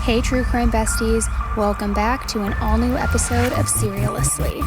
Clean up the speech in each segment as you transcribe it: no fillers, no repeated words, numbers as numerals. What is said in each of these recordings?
Hey True Crime Besties, welcome back to an all-new episode of Serialously.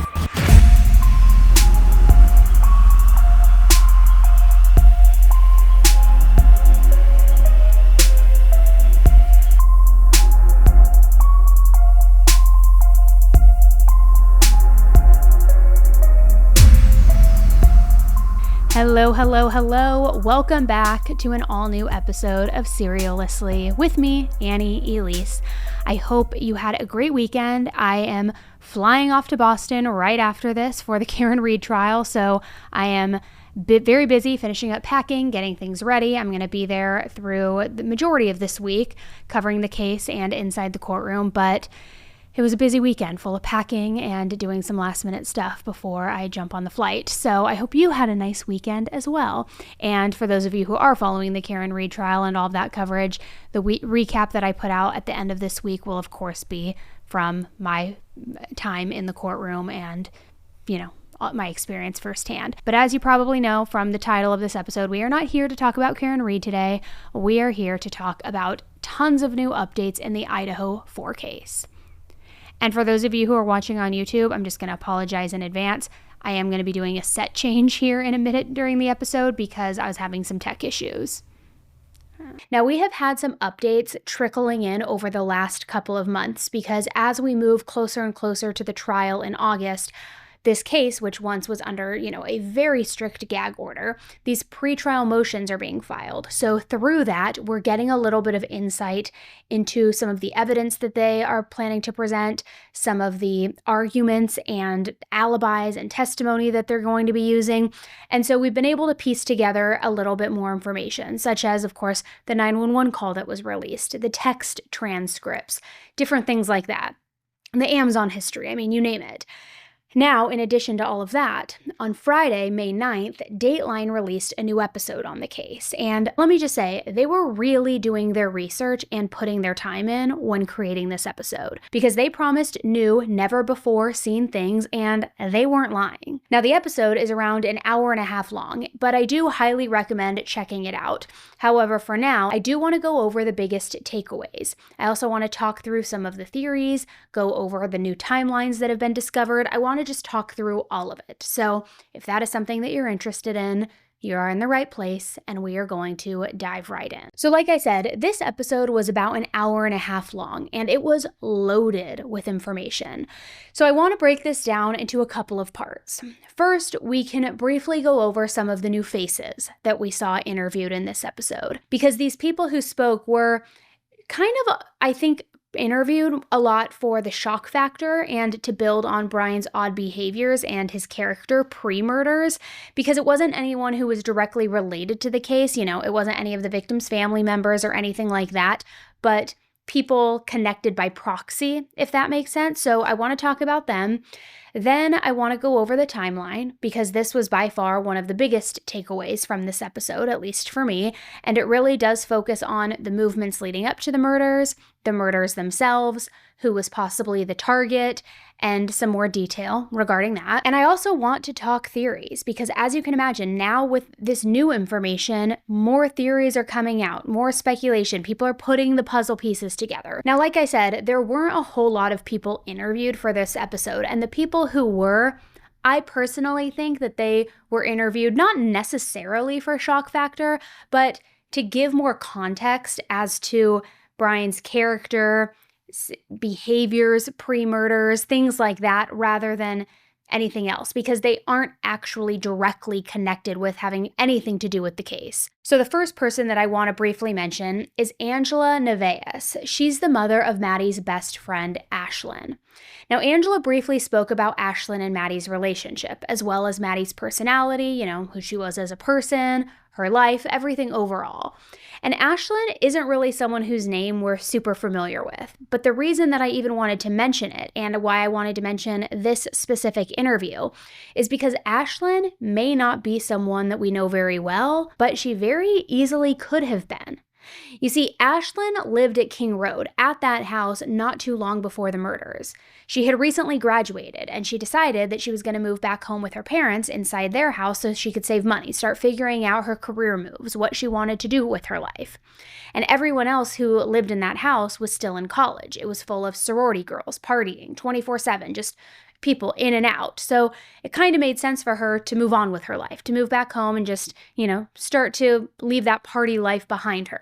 Hello. Welcome back to an all-new episode of Serialously with me, Annie Elise. I hope you had a great weekend. I am flying off to Boston right after this for the Karen Read trial, so I am very busy finishing up packing, getting things ready. I'm going to be there through the majority of this week, covering the case and inside the courtroom, but it was a busy weekend full of packing and doing some last minute stuff before I jump on the flight. So I hope you had a nice weekend as well. And for those of you who are following the Karen Read trial and all of that coverage, the recap that I put out at the end of this week will of course be from my time in the courtroom and, my experience firsthand. But as you probably know from the title of this episode, we are not here to talk about Karen Read today. We are here to talk about tons of new updates in the Idaho 4 case. And for those of you who are watching on YouTube, I'm just going to apologize in advance. I am going to be doing a set change here in a minute during the episode because I was having some tech issues. Now, we have had some updates trickling in over the last couple of months because as we move closer and closer to the trial in August, this case, which once was under, a very strict gag order, these pretrial motions are being filed. So through that, we're getting a little bit of insight into some of the evidence that they are planning to present, some of the arguments and alibis and testimony that they're going to be using. And so we've been able to piece together a little bit more information, such as, of course, the 911 call that was released, the text transcripts, different things like that, the Amazon history, you name it. Now, in addition to all of that, on Friday, May 9th, Dateline released a new episode on the case. And let me just say, they were really doing their research and putting their time in when creating this episode because they promised new, never-before-seen things, and they weren't lying. Now, the episode is around an hour and a half long, but I do highly recommend checking it out. However, for now, I do want to go over the biggest takeaways. I also want to talk through some of the theories, go over the new timelines that have been discovered. I want to just talk through all of it. So if that is something that you're interested in, you are in the right place and we are going to dive right in. So like I said, this episode was about an hour and a half long and it was loaded with information. So I want to break this down into a couple of parts. First, we can briefly go over some of the new faces that we saw interviewed in this episode because these people who spoke were kind of, I think, interviewed a lot for the shock factor and to build on Bryan's odd behaviors and his character pre-murders because it wasn't anyone who was directly related to the case. It wasn't any of the victims' family members or anything like that, but people connected by proxy, if that makes sense. So I want to talk about them. Then I want to go over the timeline because this was by far one of the biggest takeaways from this episode, at least for me, and it really does focus on the movements leading up to the murders themselves, who was possibly the target, and some more detail regarding that. And I also want to talk theories because as you can imagine, now with this new information, more theories are coming out, more speculation. People are putting the puzzle pieces together. Now, like I said, there weren't a whole lot of people interviewed for this episode, and the people who were, I personally think that they were interviewed not necessarily for shock factor, but to give more context as to Bryan's character, behaviors, pre-murders, things like that, rather than anything else, because they aren't actually directly connected with having anything to do with the case. So the first person that I want to briefly mention is Angela Nevaez. She's the mother of Maddie's best friend, Ashlyn. Now, Angela briefly spoke about Ashlyn and Maddie's relationship, as well as Maddie's personality, who she was as a person, her life, everything overall. And Ashlyn isn't really someone whose name we're super familiar with. But the reason that I even wanted to mention it and why I wanted to mention this specific interview is because Ashlyn may not be someone that we know very well, but she very easily could have been. You see, Ashlyn lived at King Road at that house not too long before the murders. She had recently graduated, and she decided that she was going to move back home with her parents inside their house so she could save money, start figuring out her career moves, what she wanted to do with her life. And everyone else who lived in that house was still in college. It was full of sorority girls, partying 24/7, just people in and out. So it kind of made sense for her to move on with her life, to move back home and just, start to leave that party life behind her.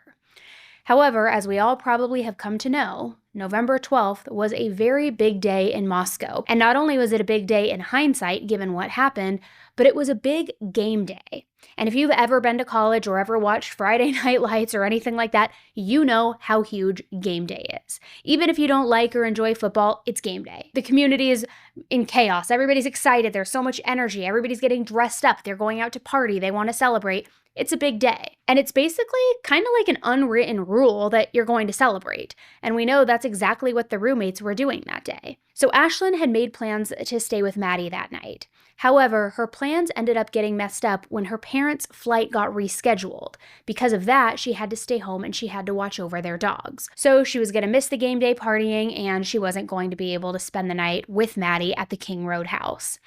However, as we all probably have come to know, November 12th was a very big day in Moscow. And not only was it a big day in hindsight, given what happened, but it was a big game day. And if you've ever been to college or ever watched Friday Night Lights or anything like that, you know how huge game day is. Even if you don't like or enjoy football, it's game day. The community is in chaos. Everybody's excited. There's so much energy. Everybody's getting dressed up. They're going out to party. They want to celebrate. It's a big day. And it's basically kind of like an unwritten rule that you're going to celebrate. And we know that's exactly what the roommates were doing that day. So Ashlyn had made plans to stay with Maddie that night. However, her plans ended up getting messed up when her parents' flight got rescheduled. Because of that, she had to stay home and she had to watch over their dogs. So she was going to miss the game day partying and she wasn't going to be able to spend the night with Maddie at the King Road house.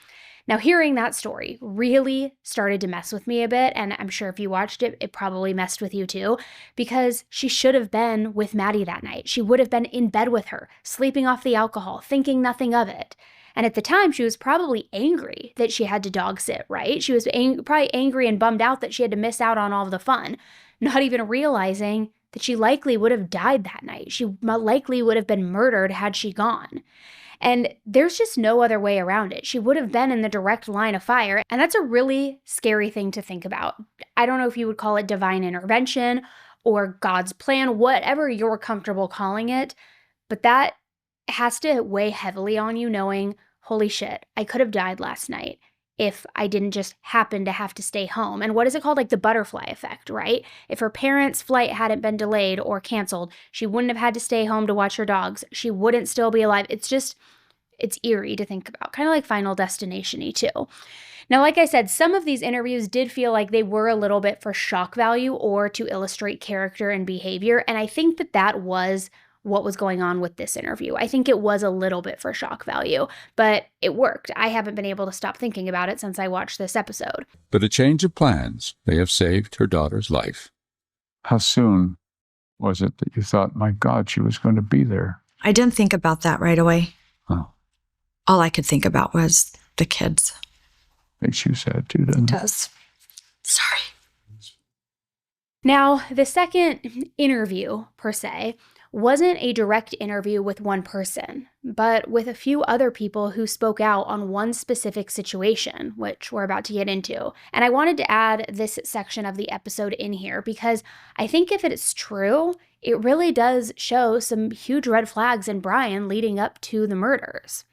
Now, hearing that story really started to mess with me a bit, and I'm sure if you watched it, it probably messed with you too, because she should have been with Maddie that night. She would have been in bed with her, sleeping off the alcohol, thinking nothing of it. And at the time, she was probably angry that she had to dog sit, right? She was probably angry and bummed out that she had to miss out on all of the fun, not even realizing that she likely would have died that night. She likely would have been murdered had she gone. And there's just no other way around it. She would have been in the direct line of fire. And that's a really scary thing to think about. I don't know if you would call it divine intervention or God's plan, whatever you're comfortable calling it. But that has to weigh heavily on you knowing, holy shit, I could have died last night if I didn't just happen to have to stay home. And what is it called? Like the butterfly effect, right? If her parents' flight hadn't been delayed or canceled, she wouldn't have had to stay home to watch her dogs. She wouldn't still be alive. It's eerie to think about, kind of like Final Destination-y too. Now, like I said, some of these interviews did feel like they were a little bit for shock value or to illustrate character and behavior. And I think that was what was going on with this interview. I think it was a little bit for shock value, but it worked. I haven't been able to stop thinking about it since I watched this episode. But a change of plans may have saved her daughter's life. How soon was it that you thought, my God, she was going to be there? I didn't think about that right away. Oh. All I could think about was the kids. Makes you sad too, doesn't it? It does. Sorry. Now, the second interview, per se, wasn't a direct interview with one person, but with a few other people who spoke out on one specific situation, which we're about to get into. And I wanted to add this section of the episode in here because I think if it's true, it really does show some huge red flags in Bryan leading up to the murders.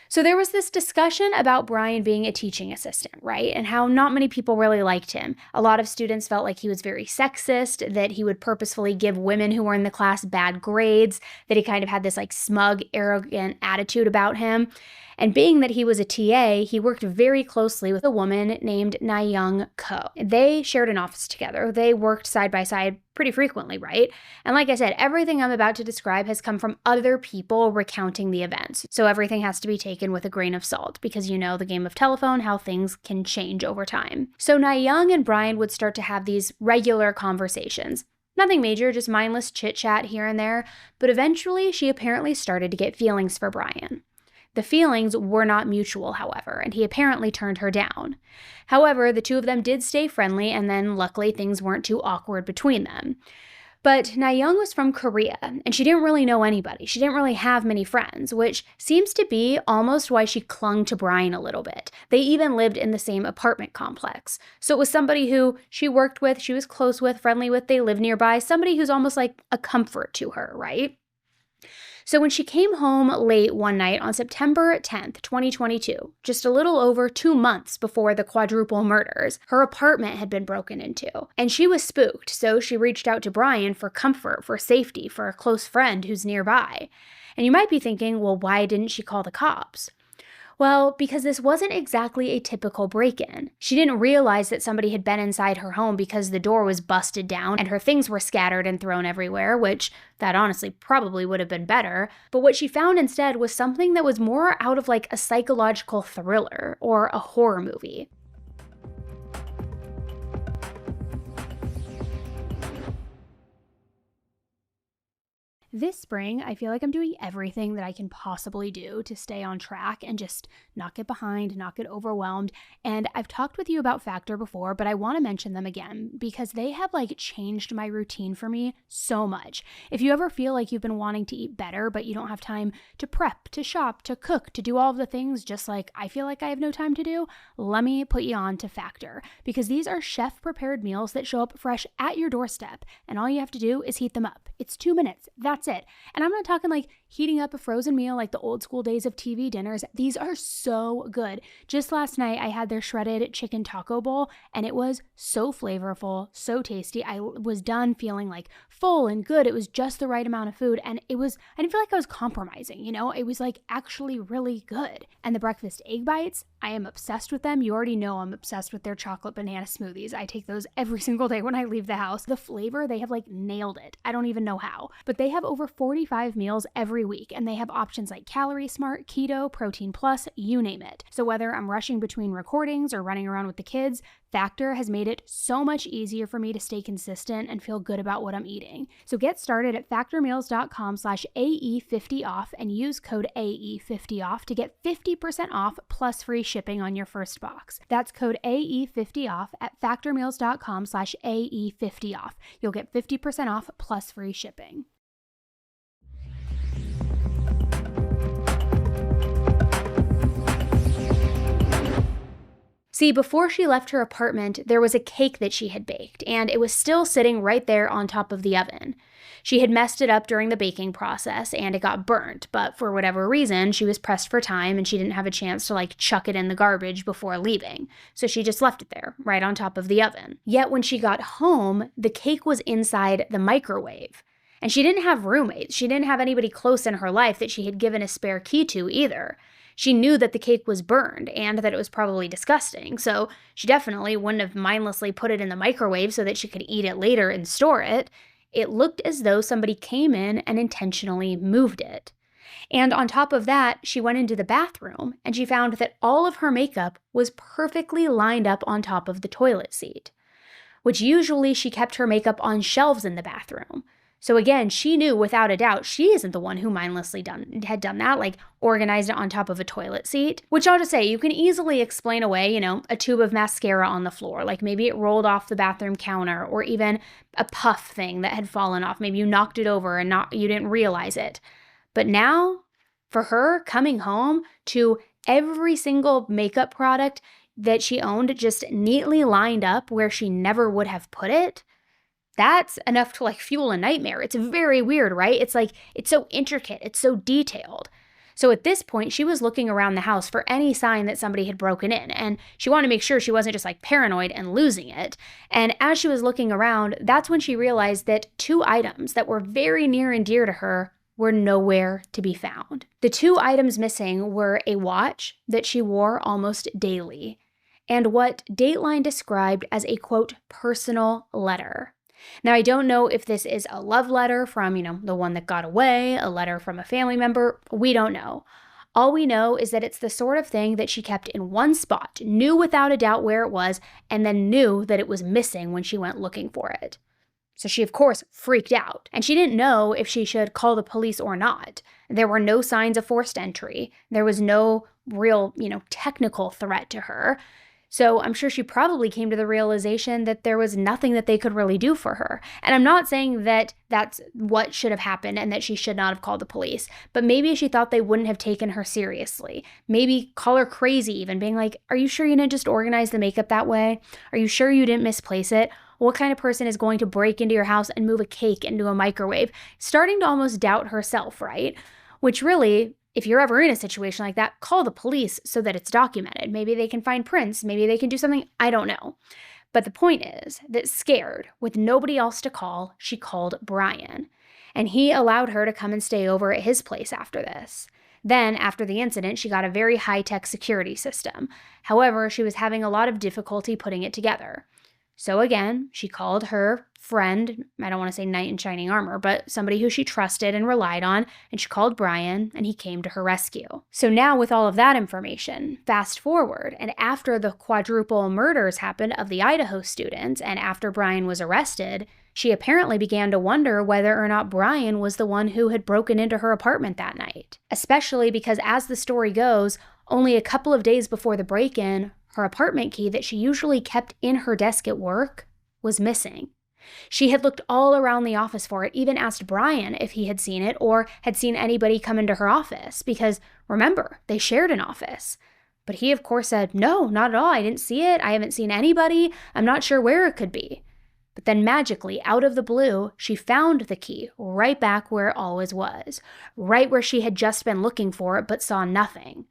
So there was this discussion about Bryan being a teaching assistant, right? And how not many people really liked him. A lot of students felt like he was very sexist, that he would purposefully give women who were in the class bad grades, that he kind of had this like smug, arrogant attitude about him. And being that he was a TA, he worked very closely with a woman named Na-Young Ko. They shared an office together. They worked side by side pretty frequently, right? And like I said, everything I'm about to describe has come from other people recounting the events. So everything has to be taken with a grain of salt because you know the game of telephone, how things can change over time. So Na-Young and Bryan would start to have these regular conversations. Nothing major, just mindless chit-chat here and there. But eventually, she apparently started to get feelings for Bryan. The feelings were not mutual, however, and he apparently turned her down. However, the two of them did stay friendly, and then luckily things weren't too awkward between them. But Na-Young was from Korea, and she didn't really know anybody. She didn't really have many friends, which seems to be almost why she clung to Bryan a little bit. They even lived in the same apartment complex. So it was somebody who she worked with, she was close with, friendly with, they lived nearby, somebody who's almost like a comfort to her, right? So when she came home late one night on September 10th, 2022, just a little over 2 months before the quadruple murders, her apartment had been broken into. And she was spooked, so she reached out to Bryan for comfort, for safety, for a close friend who's nearby. And you might be thinking, well, why didn't she call the cops? Well, because this wasn't exactly a typical break-in. She didn't realize that somebody had been inside her home because the door was busted down and her things were scattered and thrown everywhere, which that honestly probably would have been better. But what she found instead was something that was more out of like a psychological thriller or a horror movie. This spring, I feel like I'm doing everything that I can possibly do to stay on track and just not get behind, not get overwhelmed. And I've talked with you about Factor before, but I want to mention them again because they have like changed my routine for me so much. If you ever feel like you've been wanting to eat better, but you don't have time to prep, to shop, to cook, to do all of the things just like I feel like I have no time to do, let me put you on to Factor because these are chef-prepared meals that show up fresh at your doorstep. And all you have to do is heat them up. It's 2 minutes. That's it. And I'm not talking like heating up a frozen meal like the old school days of TV dinners. These are so good. Just last night, I had their shredded chicken taco bowl, and it was so flavorful, so tasty. I was done feeling like full and good. It was just the right amount of food, and I didn't feel like I was compromising, you know? It was like actually really good. And the breakfast egg bites, I am obsessed with them. You already know I'm obsessed with their chocolate banana smoothies. I take those every single day when I leave the house. The flavor, they have like nailed it. I don't even know how. But they have over 45 meals every week, and they have options like Calorie Smart, Keto, Protein Plus, you name it. So whether I'm rushing between recordings or running around with the kids, Factor has made it so much easier for me to stay consistent and feel good about what I'm eating. So get started at factormeals.com/AE50off and use code AE50off to get 50% off plus free shipping on your first box. That's code AE50off at factormeals.com/AE50off. You'll get 50% off plus free shipping. See, before she left her apartment, there was a cake that she had baked, and it was still sitting right there on top of the oven. She had messed it up during the baking process, and it got burnt, but for whatever reason, she was pressed for time, and she didn't have a chance to, chuck it in the garbage before leaving. So she just left it there, right on top of the oven. Yet when she got home, the cake was inside the microwave. And she didn't have roommates. She didn't have anybody close in her life that she had given a spare key to either. She knew that the cake was burned and that it was probably disgusting, so she definitely wouldn't have mindlessly put it in the microwave so that she could eat it later and store it. It looked as though somebody came in and intentionally moved it. And on top of that, she went into the bathroom and she found that all of her makeup was perfectly lined up on top of the toilet seat, which usually she kept her makeup on shelves in the bathroom. So again, she knew without a doubt she isn't the one who mindlessly had done that, organized it on top of a toilet seat. Which I'll just say, you can easily explain away, a tube of mascara on the floor. Maybe it rolled off the bathroom counter, or even a puff thing that had fallen off. Maybe you knocked it over and you didn't realize it. But now, for her, coming home to every single makeup product that she owned just neatly lined up where she never would have put it, that's enough to fuel a nightmare. It's very weird, right? It's so intricate. It's so detailed. So at this point, she was looking around the house for any sign that somebody had broken in, and she wanted to make sure she wasn't just paranoid and losing it. And as she was looking around, that's when she realized that 2 items that were very near and dear to her were nowhere to be found. The 2 items missing were a watch that she wore almost daily, and what Dateline described as a, quote, personal letter. Now, I don't know if this is a love letter from, the one that got away, a letter from a family member. We don't know. All we know is that it's the sort of thing that she kept in one spot, knew without a doubt where it was, and then knew that it was missing when she went looking for it. So she, of course, freaked out, and she didn't know if she should call the police or not. There were no signs of forced entry. There was no real, technical threat to her. So I'm sure she probably came to the realization that there was nothing that they could really do for her. And I'm not saying that that's what should have happened and that she should not have called the police, but maybe she thought they wouldn't have taken her seriously. Maybe call her crazy even, being like, are you sure you didn't just organize the makeup that way? Are you sure you didn't misplace it? What kind of person is going to break into your house and move a cake into a microwave? Starting to almost doubt herself, right? Which really, if you're ever in a situation like that, call the police so that it's documented. Maybe they can find prints. Maybe they can do something. I don't know. But the point is that scared, with nobody else to call, she called Bryan. And he allowed her to come and stay over at his place after this. Then, after the incident, she got a very high-tech security system. However, she was having a lot of difficulty putting it together. So again, she called her friend, I don't want to say knight in shining armor, but somebody who she trusted and relied on, and she called Bryan, and he came to her rescue. So now with all of that information, fast forward, and after the quadruple murders happened of the Idaho students, and after Bryan was arrested, she apparently began to wonder whether or not Bryan was the one who had broken into her apartment that night. Especially because, as the story goes, only a couple of days before the break-in, her apartment key that she usually kept in her desk at work was missing. She had looked all around the office for it, even asked Bryan if he had seen it or had seen anybody come into her office, because remember, they shared an office. But he, of course, said, no, not at all. I didn't see it. I haven't seen anybody. I'm not sure where it could be. But then magically, out of the blue, she found the key right back where it always was, right where she had just been looking for it but saw nothing.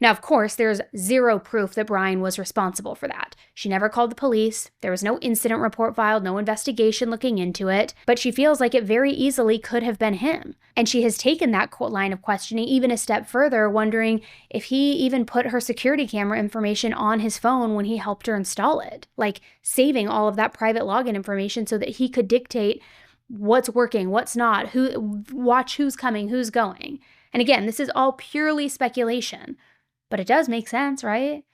Now, of course, there's zero proof that Bryan was responsible for that. She never called the police. There was no incident report filed, no investigation looking into it, but she feels like it very easily could have been him. And she has taken that line of questioning even a step further, wondering if he even put her security camera information on his phone when he helped her install it, like saving all of that private login information so that he could dictate what's working, what's not, watch who's coming, who's going. And again, this is all purely speculation. But it does make sense, right?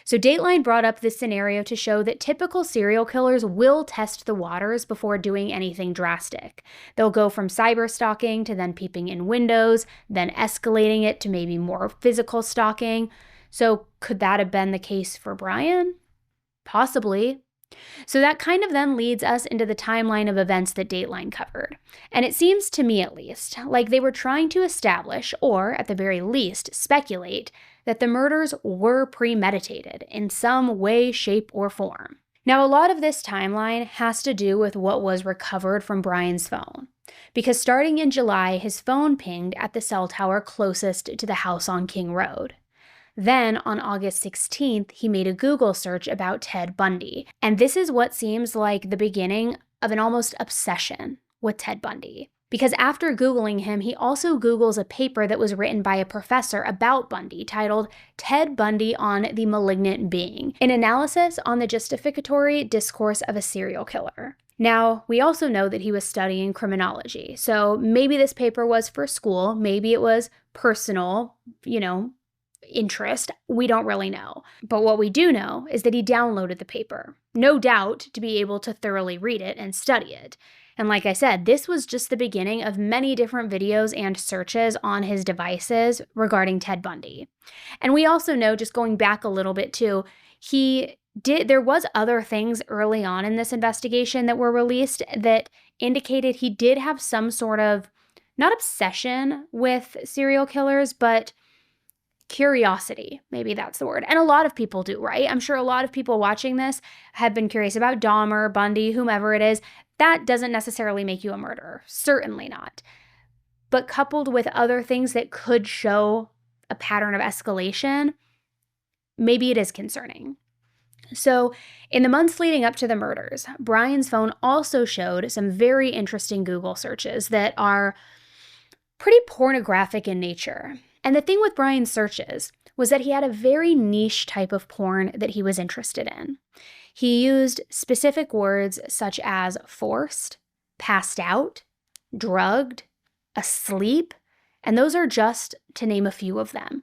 So Dateline brought up this scenario to show that typical serial killers will test the waters before doing anything drastic. They'll go from cyber stalking to then peeping in windows, then escalating it to maybe more physical stalking. So could that have been the case for Bryan? Possibly. So that kind of then leads us into the timeline of events that Dateline covered. And it seems to me, at least, like they were trying to establish, or at the very least, speculate, that the murders were premeditated in some way, shape, or form. Now, a lot of this timeline has to do with what was recovered from Bryan's phone, because starting in July, his phone pinged at the cell tower closest to the house on King Road. Then, on August 16th, he made a Google search about Ted Bundy, and this is what seems like the beginning of an almost obsession with Ted Bundy. Because after Googling him, he also Googles a paper that was written by a professor about Bundy titled Ted Bundy on the Malignant Being, an analysis on the justificatory discourse of a serial killer. Now, we also know that he was studying criminology, so maybe this paper was for school, maybe it was personal, interest. We don't really know. But what we do know is that he downloaded the paper, no doubt to be able to thoroughly read it and study it. And like I said, this was just the beginning of many different videos and searches on his devices regarding Ted Bundy. And we also know, just going back a little bit too, there was other things early on in this investigation that were released that indicated he did have some sort of, not obsession with serial killers, but curiosity, maybe that's the word. And a lot of people do, right? I'm sure a lot of people watching this have been curious about Dahmer, Bundy, whomever it is. That doesn't necessarily make you a murderer. Certainly not. But coupled with other things that could show a pattern of escalation, maybe it is concerning. So in the months leading up to the murders, Bryan's phone also showed some very interesting Google searches that are pretty pornographic in nature. And the thing with Bryan's searches was that he had a very niche type of porn that he was interested in. He used specific words such as forced, passed out, drugged, asleep, and those are just to name a few of them.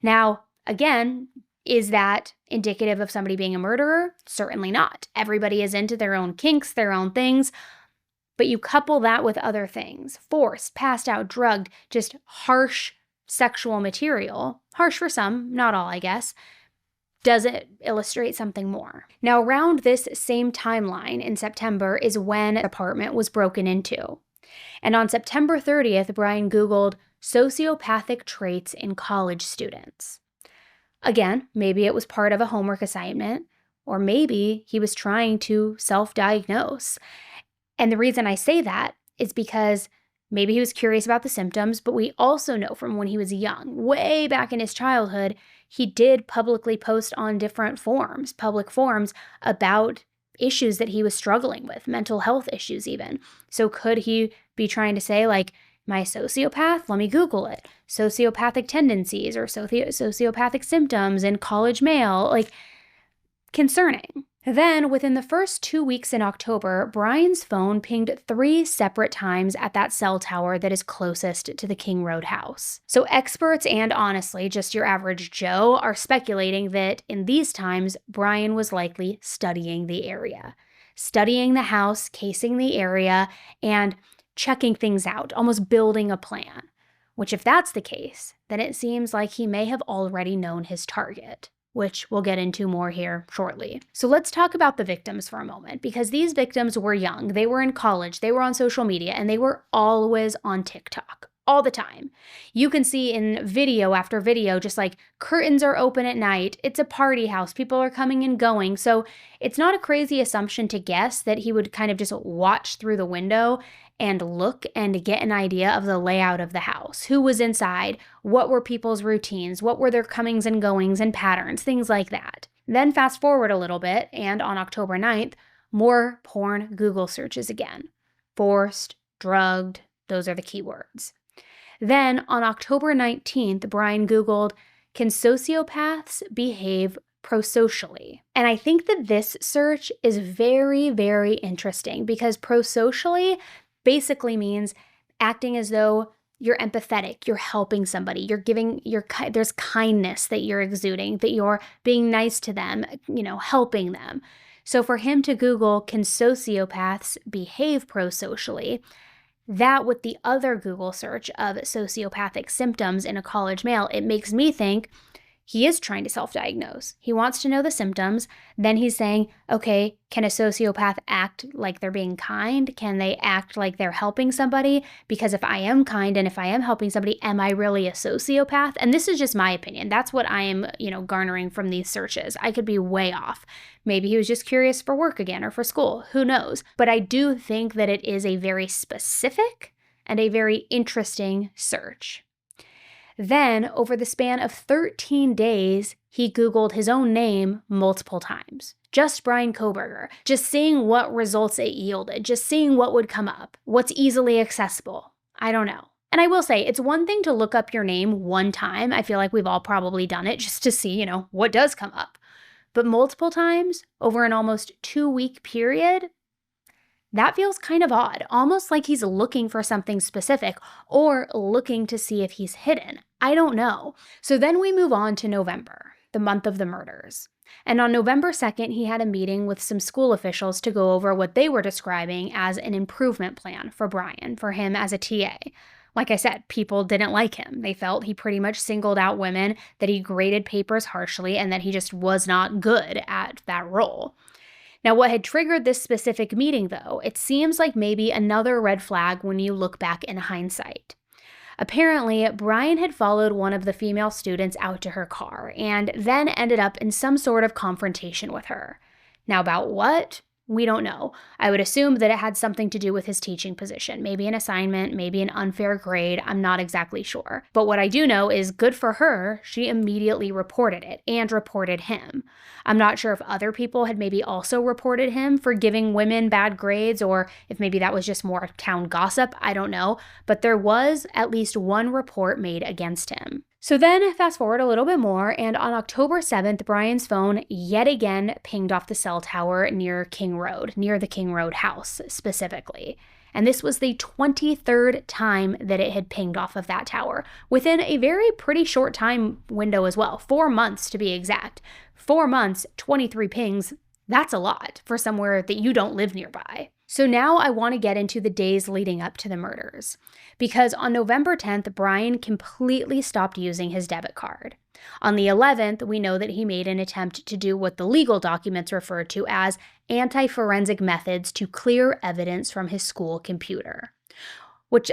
Now, again, is that indicative of somebody being a murderer? Certainly not. Everybody is into their own kinks, their own things. But you couple that with other things, forced, passed out, drugged, just harsh sexual material, harsh for some, not all, I guess, does it illustrate something more? Now, around this same timeline in September is when the apartment was broken into. And on September 30th, Bryan Googled sociopathic traits in college students. Again, maybe it was part of a homework assignment, or maybe he was trying to self-diagnose. And the reason I say that is because maybe he was curious about the symptoms, but we also know from when he was young, way back in his childhood, he did publicly post on different public forums, about issues that he was struggling with, mental health issues even. So could he be trying to say, like, I a sociopath? Let me Google it. Sociopathic tendencies or sociopathic symptoms in college mail. Like, concerning. Then, within the first 2 weeks in October, Bryan's phone pinged 3 separate times at that cell tower that is closest to the King Road house. So experts and honestly, just your average Joe, are speculating that in these times, Bryan was likely studying the area. Studying the house, casing the area, and checking things out, almost building a plan. Which, if that's the case, then it seems like he may have already known his target, which we'll get into more here shortly. So let's talk about the victims for a moment, because these victims were young, they were in college, they were on social media, and they were always on TikTok, all the time. You can see in video after video, just like curtains are open at night, it's a party house, people are coming and going. So it's not a crazy assumption to guess that he would kind of just watch through the window and look and get an idea of the layout of the house. Who was inside? What were people's routines? What were their comings and goings and patterns? Things like that. Then fast forward a little bit, and on October 9th, more porn Google searches again. Forced, drugged, those are the keywords. Then on October 19th, Bryan Googled, "Can sociopaths behave prosocially?" And I think that this search is very, very interesting because prosocially basically means acting as though you're empathetic, you're helping somebody, you're giving, there's kindness that you're exuding, that you're being nice to them, helping them. So for him to Google, "Can sociopaths behave prosocially?" that with the other Google search of sociopathic symptoms in a college mail, it makes me think he is trying to self-diagnose. He wants to know the symptoms. Then he's saying, okay, can a sociopath act like they're being kind? Can they act like they're helping somebody? Because if I am kind and if I am helping somebody, am I really a sociopath? And this is just my opinion. That's what I am, garnering from these searches. I could be way off. Maybe he was just curious for work again or for school. Who knows? But I do think that it is a very specific and a very interesting search. Then, over the span of 13 days, he Googled his own name multiple times. Just Bryan Kohberger. Just seeing what results it yielded. Just seeing what would come up. What's easily accessible. I don't know. And I will say, it's one thing to look up your name one time. I feel like we've all probably done it just to see, what does come up. But multiple times, over an almost 2-week period, that feels kind of odd, almost like he's looking for something specific or looking to see if he's hidden. I don't know. So then we move on to November, the month of the murders. And on November 2nd, he had a meeting with some school officials to go over what they were describing as an improvement plan for Bryan, for him as a TA. Like I said, people didn't like him. They felt he pretty much singled out women, that he graded papers harshly, and that he just was not good at that role. Now, what had triggered this specific meeting, though, it seems like maybe another red flag when you look back in hindsight. Apparently, Bryan had followed one of the female students out to her car and then ended up in some sort of confrontation with her. Now, about what? We don't know. I would assume that it had something to do with his teaching position, maybe an assignment, maybe an unfair grade. I'm not exactly sure. But what I do know is, good for her, she immediately reported it and reported him. I'm not sure if other people had maybe also reported him for giving women bad grades, or if maybe that was just more town gossip. I don't know. But there was at least one report made against him. So then fast forward a little bit more, and on October 7th, Bryan's phone yet again pinged off the cell tower near King Road, near the King Road house specifically. And this was the 23rd time that it had pinged off of that tower, within a very pretty short time window as well, 4 months to be exact. 4 months, 23 pings, that's a lot for somewhere that you don't live nearby. So now I want to get into the days leading up to the murders, because on November 10th, Bryan completely stopped using his debit card. On the 11th, we know that he made an attempt to do what the legal documents refer to as anti-forensic methods to clear evidence from his school computer.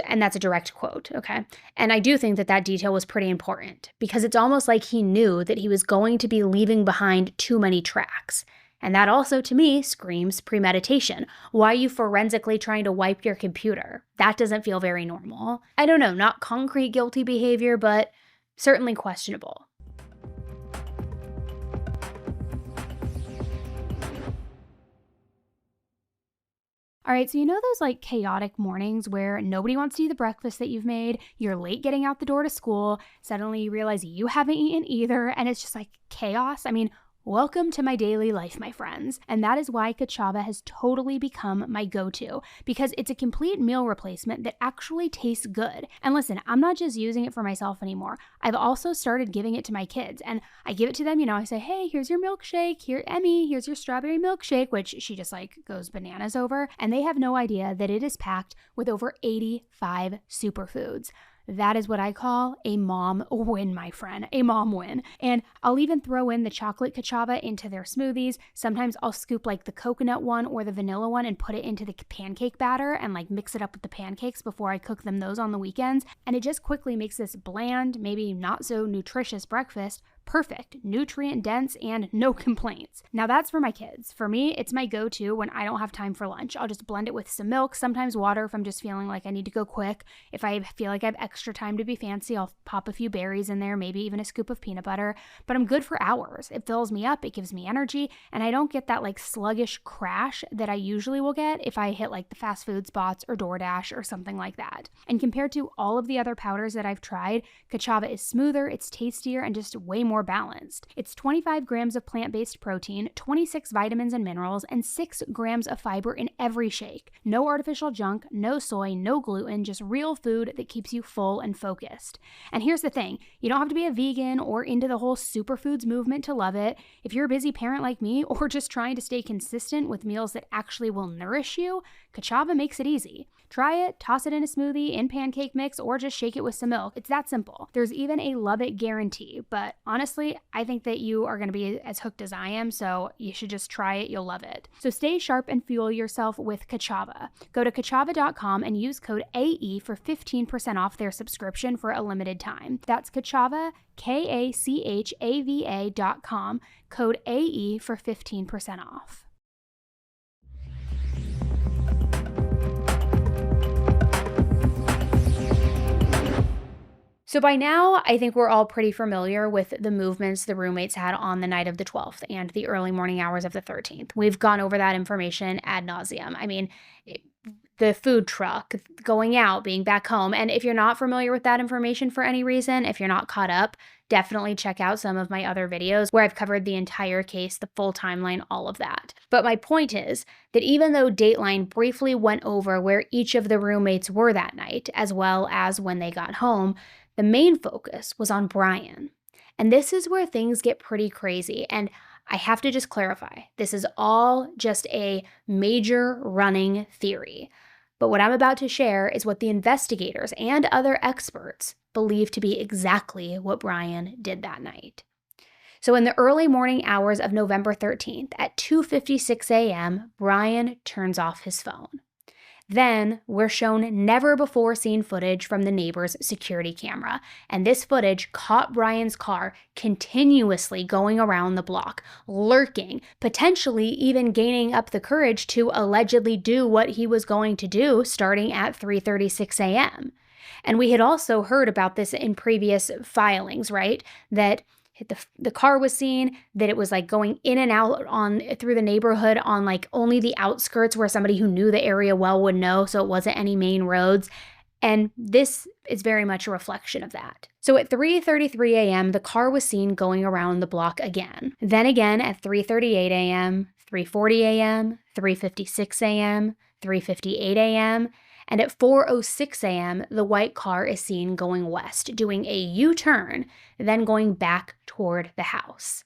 And that's a direct quote, okay? And I do think that that detail was pretty important, because it's almost like he knew that he was going to be leaving behind too many tracks. And that also, to me, screams premeditation. Why are you forensically trying to wipe your computer? That doesn't feel very normal. I don't know, not concrete guilty behavior, but certainly questionable. All right, so you know those like chaotic mornings where nobody wants to eat the breakfast that you've made, you're late getting out the door to school, suddenly you realize you haven't eaten either, and it's just like chaos? I mean, welcome to my daily life, my friends. And that is why Kachava has totally become my go-to, because it's a complete meal replacement that actually tastes good. And listen, I'm not just using it for myself anymore. I've also started giving it to my kids, and I give it to them, I say, hey, here's your milkshake. Here, Emmy, here's your strawberry milkshake, which she just like goes bananas over. And they have no idea that it is packed with over 85 superfoods. That is what I call a mom win, my friend, a mom win. And I'll even throw in the chocolate Kachava into their smoothies. Sometimes I'll scoop like the coconut one or the vanilla one and put it into the pancake batter and like mix it up with the pancakes before I cook them those on the weekends. And it just quickly makes this bland, maybe not so nutritious breakfast perfect, nutrient dense, and no complaints. Now that's for my kids. For me, it's my go-to when I don't have time for lunch. I'll just blend it with some milk, sometimes water if I'm just feeling like I need to go quick. If I feel like I have extra time to be fancy, I'll pop a few berries in there, maybe even a scoop of peanut butter, but I'm good for hours. It fills me up, it gives me energy, and I don't get that like sluggish crash that I usually will get if I hit like the fast food spots or DoorDash or something like that. And compared to all of the other powders that I've tried, Kachava is smoother, it's tastier, and just way more balanced. It's 25 grams of plant-based protein, 26 vitamins and minerals, and 6 grams of fiber in every shake. No artificial junk, no soy, no gluten, just real food that keeps you full and focused. And here's the thing, you don't have to be a vegan or into the whole superfoods movement to love it. If you're a busy parent like me or just trying to stay consistent with meals that actually will nourish you, Kachava makes it easy. Try it, toss it in a smoothie, in pancake mix, or just shake it with some milk. It's that simple. There's even a love it guarantee, but honestly, I think that you are going to be as hooked as I am, so you should just try it. You'll love it. So stay sharp and fuel yourself with Kachava. Go to kachava.com and use code AE for 15% off their subscription for a limited time. That's Kachava, KACHAVA.com, code AE for 15% off. So by now, I think we're all pretty familiar with the movements the roommates had on the night of the 12th and the early morning hours of the 13th. We've gone over that information ad nauseum. I mean, the food truck, going out, being back home. And if you're not familiar with that information for any reason, if you're not caught up, definitely check out some of my other videos where I've covered the entire case, the full timeline, all of that. But my point is that even though Dateline briefly went over where each of the roommates were that night, as well as when they got home, the main focus was on Bryan. And this is where things get pretty crazy. And I have to just clarify, this is all just a major running theory. But what I'm about to share is what the investigators and other experts believe to be exactly what Bryan did that night. So in the early morning hours of November 13th at 2:56 a.m., Bryan turns off his phone. Then we're shown never-before-seen footage from the neighbor's security camera, and this footage caught Bryan's car continuously going around the block, lurking, potentially even gaining up the courage to allegedly do what he was going to do starting at 3:36 a.m. And we had also heard about this in previous filings, right? That the car was seen, that it was like going in and out through the neighborhood on like only the outskirts where somebody who knew the area well would know, so it wasn't any main roads. And this is very much a reflection of that. So at 3:33 a.m., the car was seen going around the block again. Then again at 3:38 a.m., 3:40 a.m., 3:56 a.m., 3:58 a.m., and at 4:06 a.m., the white car is seen going west, doing a U-turn, then going back toward the house.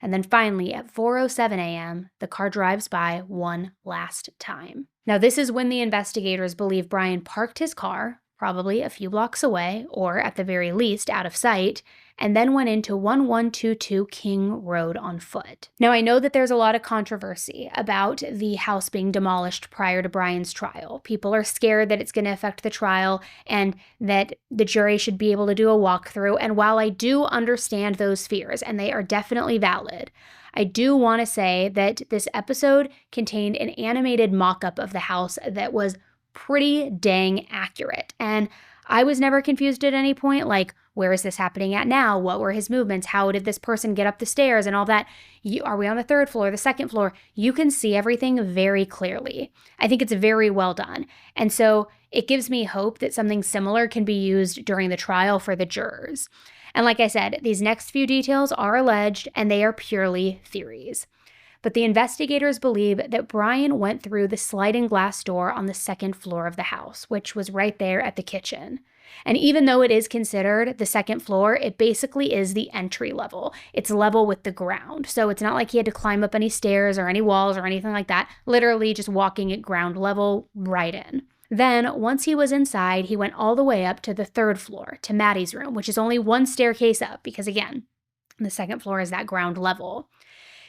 And then finally, at 4:07 a.m., the car drives by one last time. Now, this is when the investigators believe Bryan parked his car, probably a few blocks away, or at the very least out of sight, and then went into 1122 King Road on foot. Now, I know that there's a lot of controversy about the house being demolished prior to Bryan's trial. People are scared that it's going to affect the trial and that the jury should be able to do a walkthrough. And while I do understand those fears, and they are definitely valid, I do want to say that this episode contained an animated mock-up of the house that was pretty dang accurate. And I was never confused at any point, like, where is this happening at now? What were his movements? How did this person get up the stairs and all that? Are we on the third floor, the second floor? You can see everything very clearly. I think it's very well done. And so it gives me hope that something similar can be used during the trial for the jurors. And like I said, these next few details are alleged and they are purely theories. But the investigators believe that Bryan went through the sliding glass door on the second floor of the house, which was right there at the kitchen. And even though it is considered the second floor, it basically is the entry level. It's level with the ground. So it's not like he had to climb up any stairs or any walls or anything like that. Literally just walking at ground level right in. Then, once he was inside, he went all the way up to the third floor, to Maddie's room, which is only one staircase up because, again, the second floor is that ground level.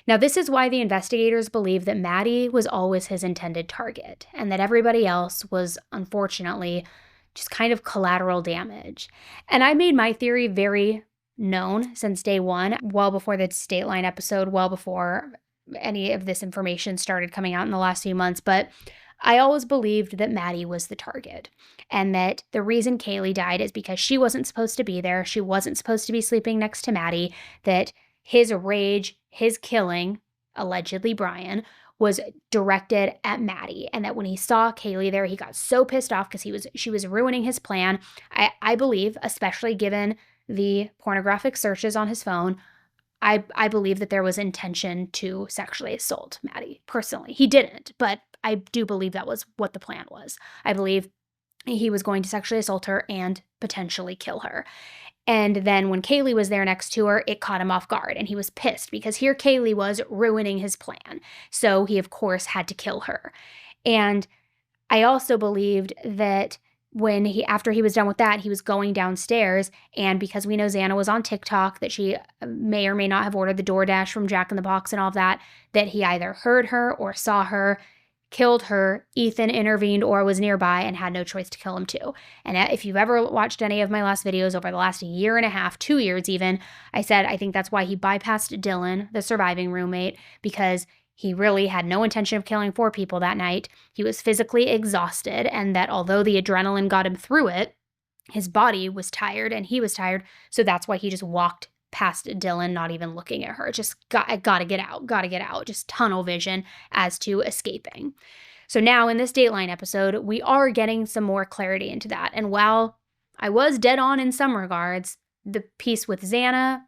Now, this is why the investigators believe that Maddie was always his intended target and that everybody else was, unfortunately, just kind of collateral damage. And I made my theory very known since day one, well before the Dateline episode, well before any of this information started coming out in the last few months. But I always believed that Maddie was the target and that the reason Kaylee died is because she wasn't supposed to be there. She wasn't supposed to be sleeping next to Maddie, that his rage, his killing, allegedly Bryan, was directed at Maddie, and that when he saw Kaylee there, he got so pissed off because she was ruining his plan. I believe, especially given the pornographic searches on his phone, I believe that there was intention to sexually assault Maddie. Personally, he didn't, but I do believe that was what the plan was. I believe he was going to sexually assault her and potentially kill her. And then when Kaylee was there next to her, it caught him off guard and he was pissed because here Kaylee was ruining his plan. So he, of course, had to kill her. And I also believed that after he was done with that, he was going downstairs. And because we know Xana was on TikTok, that she may or may not have ordered the DoorDash from Jack in the Box and all of that he either heard her or saw her, killed her, Ethan intervened or was nearby and had no choice to kill him too. And if you've ever watched any of my last videos over the last year and a half, 2 years even, I said I think that's why he bypassed Dylan, the surviving roommate, because he really had no intention of killing 4 people that night. He was physically exhausted, and that although the adrenaline got him through it, his body was tired and he was tired, so that's why he just walked past Dylan, not even looking at her. Just gotta get out, just tunnel vision as to escaping. So now in this Dateline episode, we are getting some more clarity into that. And while I was dead on in some regards, the piece with Xana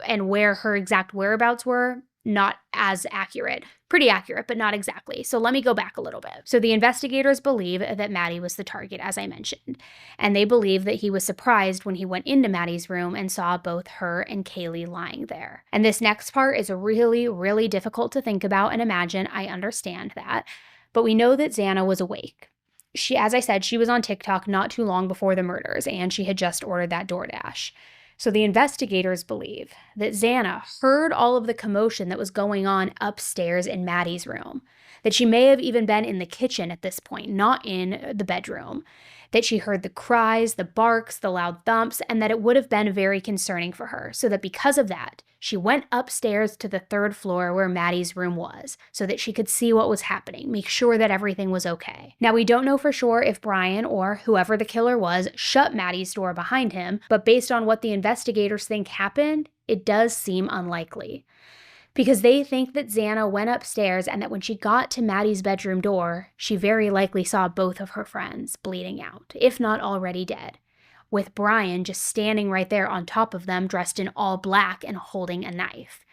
and where her exact whereabouts were, not as accurate. Pretty accurate, but not exactly. So let me go back a little bit. So the investigators believe that Maddie was the target, as I mentioned. And they believe that he was surprised when he went into Maddie's room and saw both her and Kaylee lying there. And this next part is really, really difficult to think about and imagine. I understand that. But we know that Xana was awake. As I said, she was on TikTok not too long before the murders, and she had just ordered that DoorDash. So the investigators believe that Xana heard all of the commotion that was going on upstairs in Maddie's room, that she may have even been in the kitchen at this point, not in the bedroom, that she heard the cries, the barks, the loud thumps, and that it would have been very concerning for her. So that because of that, she went upstairs to the third floor where Maddie's room was so that she could see what was happening, make sure that everything was okay. Now, we don't know for sure if Bryan or whoever the killer was shut Maddie's door behind him, but based on what the investigators think happened, it does seem unlikely. Because they think that Xana went upstairs and that when she got to Maddie's bedroom door, she very likely saw both of her friends bleeding out, if not already dead, with Bryan just standing right there on top of them dressed in all black and holding a knife.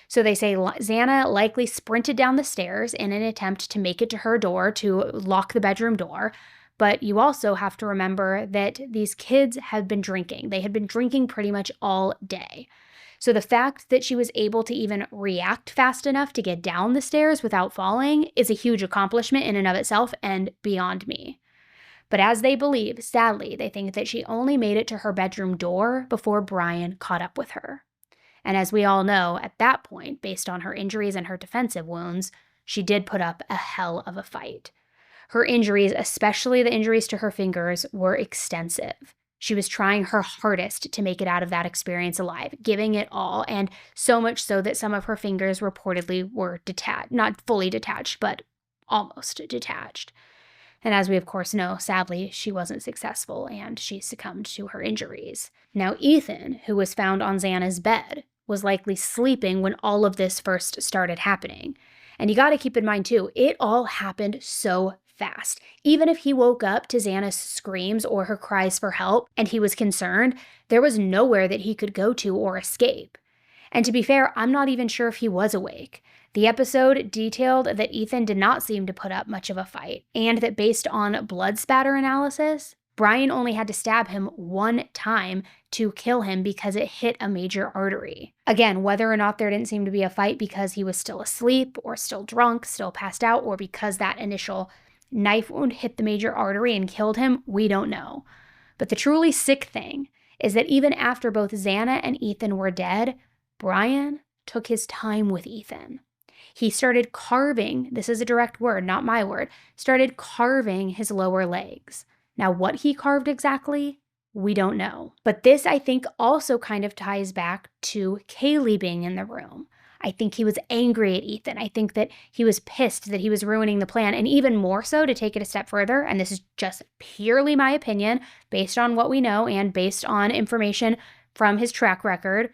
So they say Xana likely sprinted down the stairs in an attempt to make it to her door to lock the bedroom door. But you also have to remember that these kids have been drinking. They had been drinking pretty much all day. So the fact that she was able to even react fast enough to get down the stairs without falling is a huge accomplishment in and of itself and beyond me. But as they believe, sadly, they think that she only made it to her bedroom door before Bryan caught up with her. And as we all know, at that point, based on her injuries and her defensive wounds, she did put up a hell of a fight. Her injuries, especially the injuries to her fingers, were extensive. She was trying her hardest to make it out of that experience alive, giving it all, and so much so that some of her fingers reportedly were detached, not fully detached, but almost detached. And as we of course know, sadly, she wasn't successful and she succumbed to her injuries. Now, Ethan, who was found on Xana's bed, was likely sleeping when all of this first started happening. And you got to keep in mind too, it all happened so fast. Even if he woke up to Xana's screams or her cries for help and he was concerned, there was nowhere that he could go to or escape. And to be fair, I'm not even sure if he was awake. The episode detailed that Ethan did not seem to put up much of a fight, and that based on blood spatter analysis, Bryan only had to stab him one time to kill him because it hit a major artery. Again, whether or not there didn't seem to be a fight because he was still asleep or still drunk, still passed out, or because that initial knife wound hit the major artery and killed him, we don't know. But the truly sick thing is that even after both Xana and Ethan were dead, Bryan took his time with Ethan. He started carving, this is a direct word, not my word, started carving his lower legs. Now, what he carved exactly, we don't know. But this, I think, also kind of ties back to Kaylee being in the room. I think he was angry at Ethan. I think that he was pissed that he was ruining the plan. And even more so, to take it a step further, and this is just purely my opinion, based on what we know and based on information from his track record,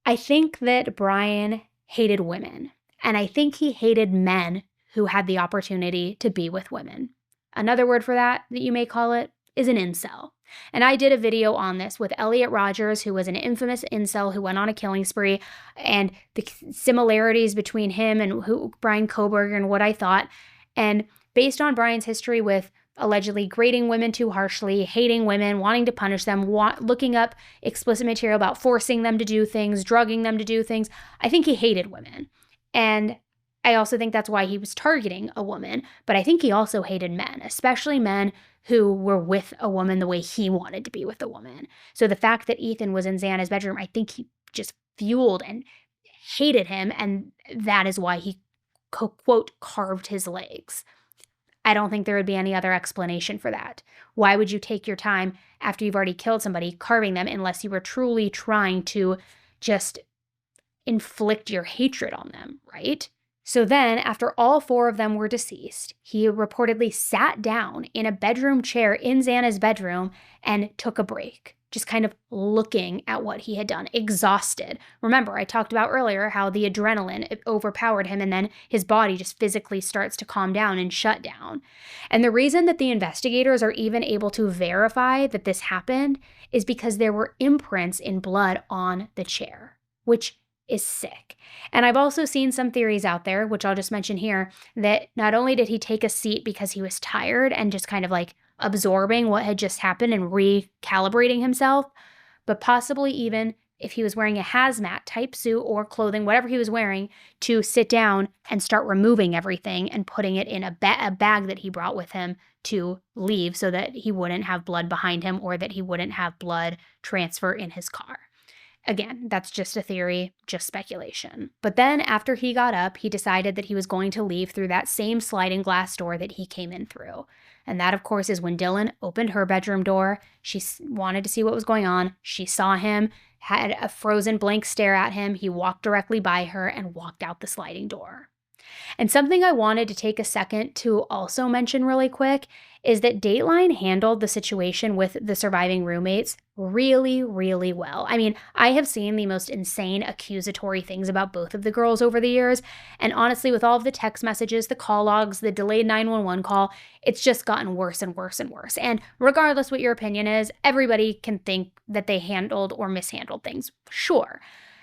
I think that Bryan hated women. And I think he hated men who had the opportunity to be with women. Another word for that you may call it, is an incel. And I did a video on this with Elliot Rogers, who was an infamous incel who went on a killing spree, and the similarities between him and Bryan Kohberger and what I thought. And based on Bryan's history with allegedly grading women too harshly, hating women, wanting to punish them, looking up explicit material about forcing them to do things, drugging them to do things, I think he hated women. And I also think that's why he was targeting a woman, but I think he also hated men, especially men who were with a woman the way he wanted to be with a woman. So the fact that Ethan was in Xana's bedroom, I think he just fueled and hated him, and that is why he, quote, carved his legs. I don't think there would be any other explanation for that. Why would you take your time after you've already killed somebody carving them unless you were truly trying to just inflict your hatred on them, right? So then, after all four of them were deceased, he reportedly sat down in a bedroom chair in Xana's bedroom and took a break, just kind of looking at what he had done, exhausted. Remember, I talked about earlier how the adrenaline overpowered him and then his body just physically starts to calm down and shut down. And the reason that the investigators are even able to verify that this happened is because there were imprints in blood on the chair, which is sick. And I've also seen some theories out there, which I'll just mention here, that not only did he take a seat because he was tired and just kind of like absorbing what had just happened and recalibrating himself, but possibly even if he was wearing a hazmat type suit or clothing, whatever he was wearing, to sit down and start removing everything and putting it in a bag that he brought with him to leave so that he wouldn't have blood behind him or that he wouldn't have blood transfer in his car. Again, that's just a theory, just speculation. But then after he got up, he decided that he was going to leave through that same sliding glass door that he came in through. And that, of course, is when Dylan opened her bedroom door. She wanted to see what was going on. She saw him, had a frozen blank stare at him. He walked directly by her and walked out the sliding door. And something I wanted to take a second to also mention really quick is that Dateline handled the situation with the surviving roommates really, really well. I mean, I have seen the most insane accusatory things about both of the girls over the years, and honestly, with all of the text messages, the call logs, the delayed 911 call, it's just gotten worse and worse and worse. And regardless what your opinion is, everybody can think that they handled or mishandled things, sure.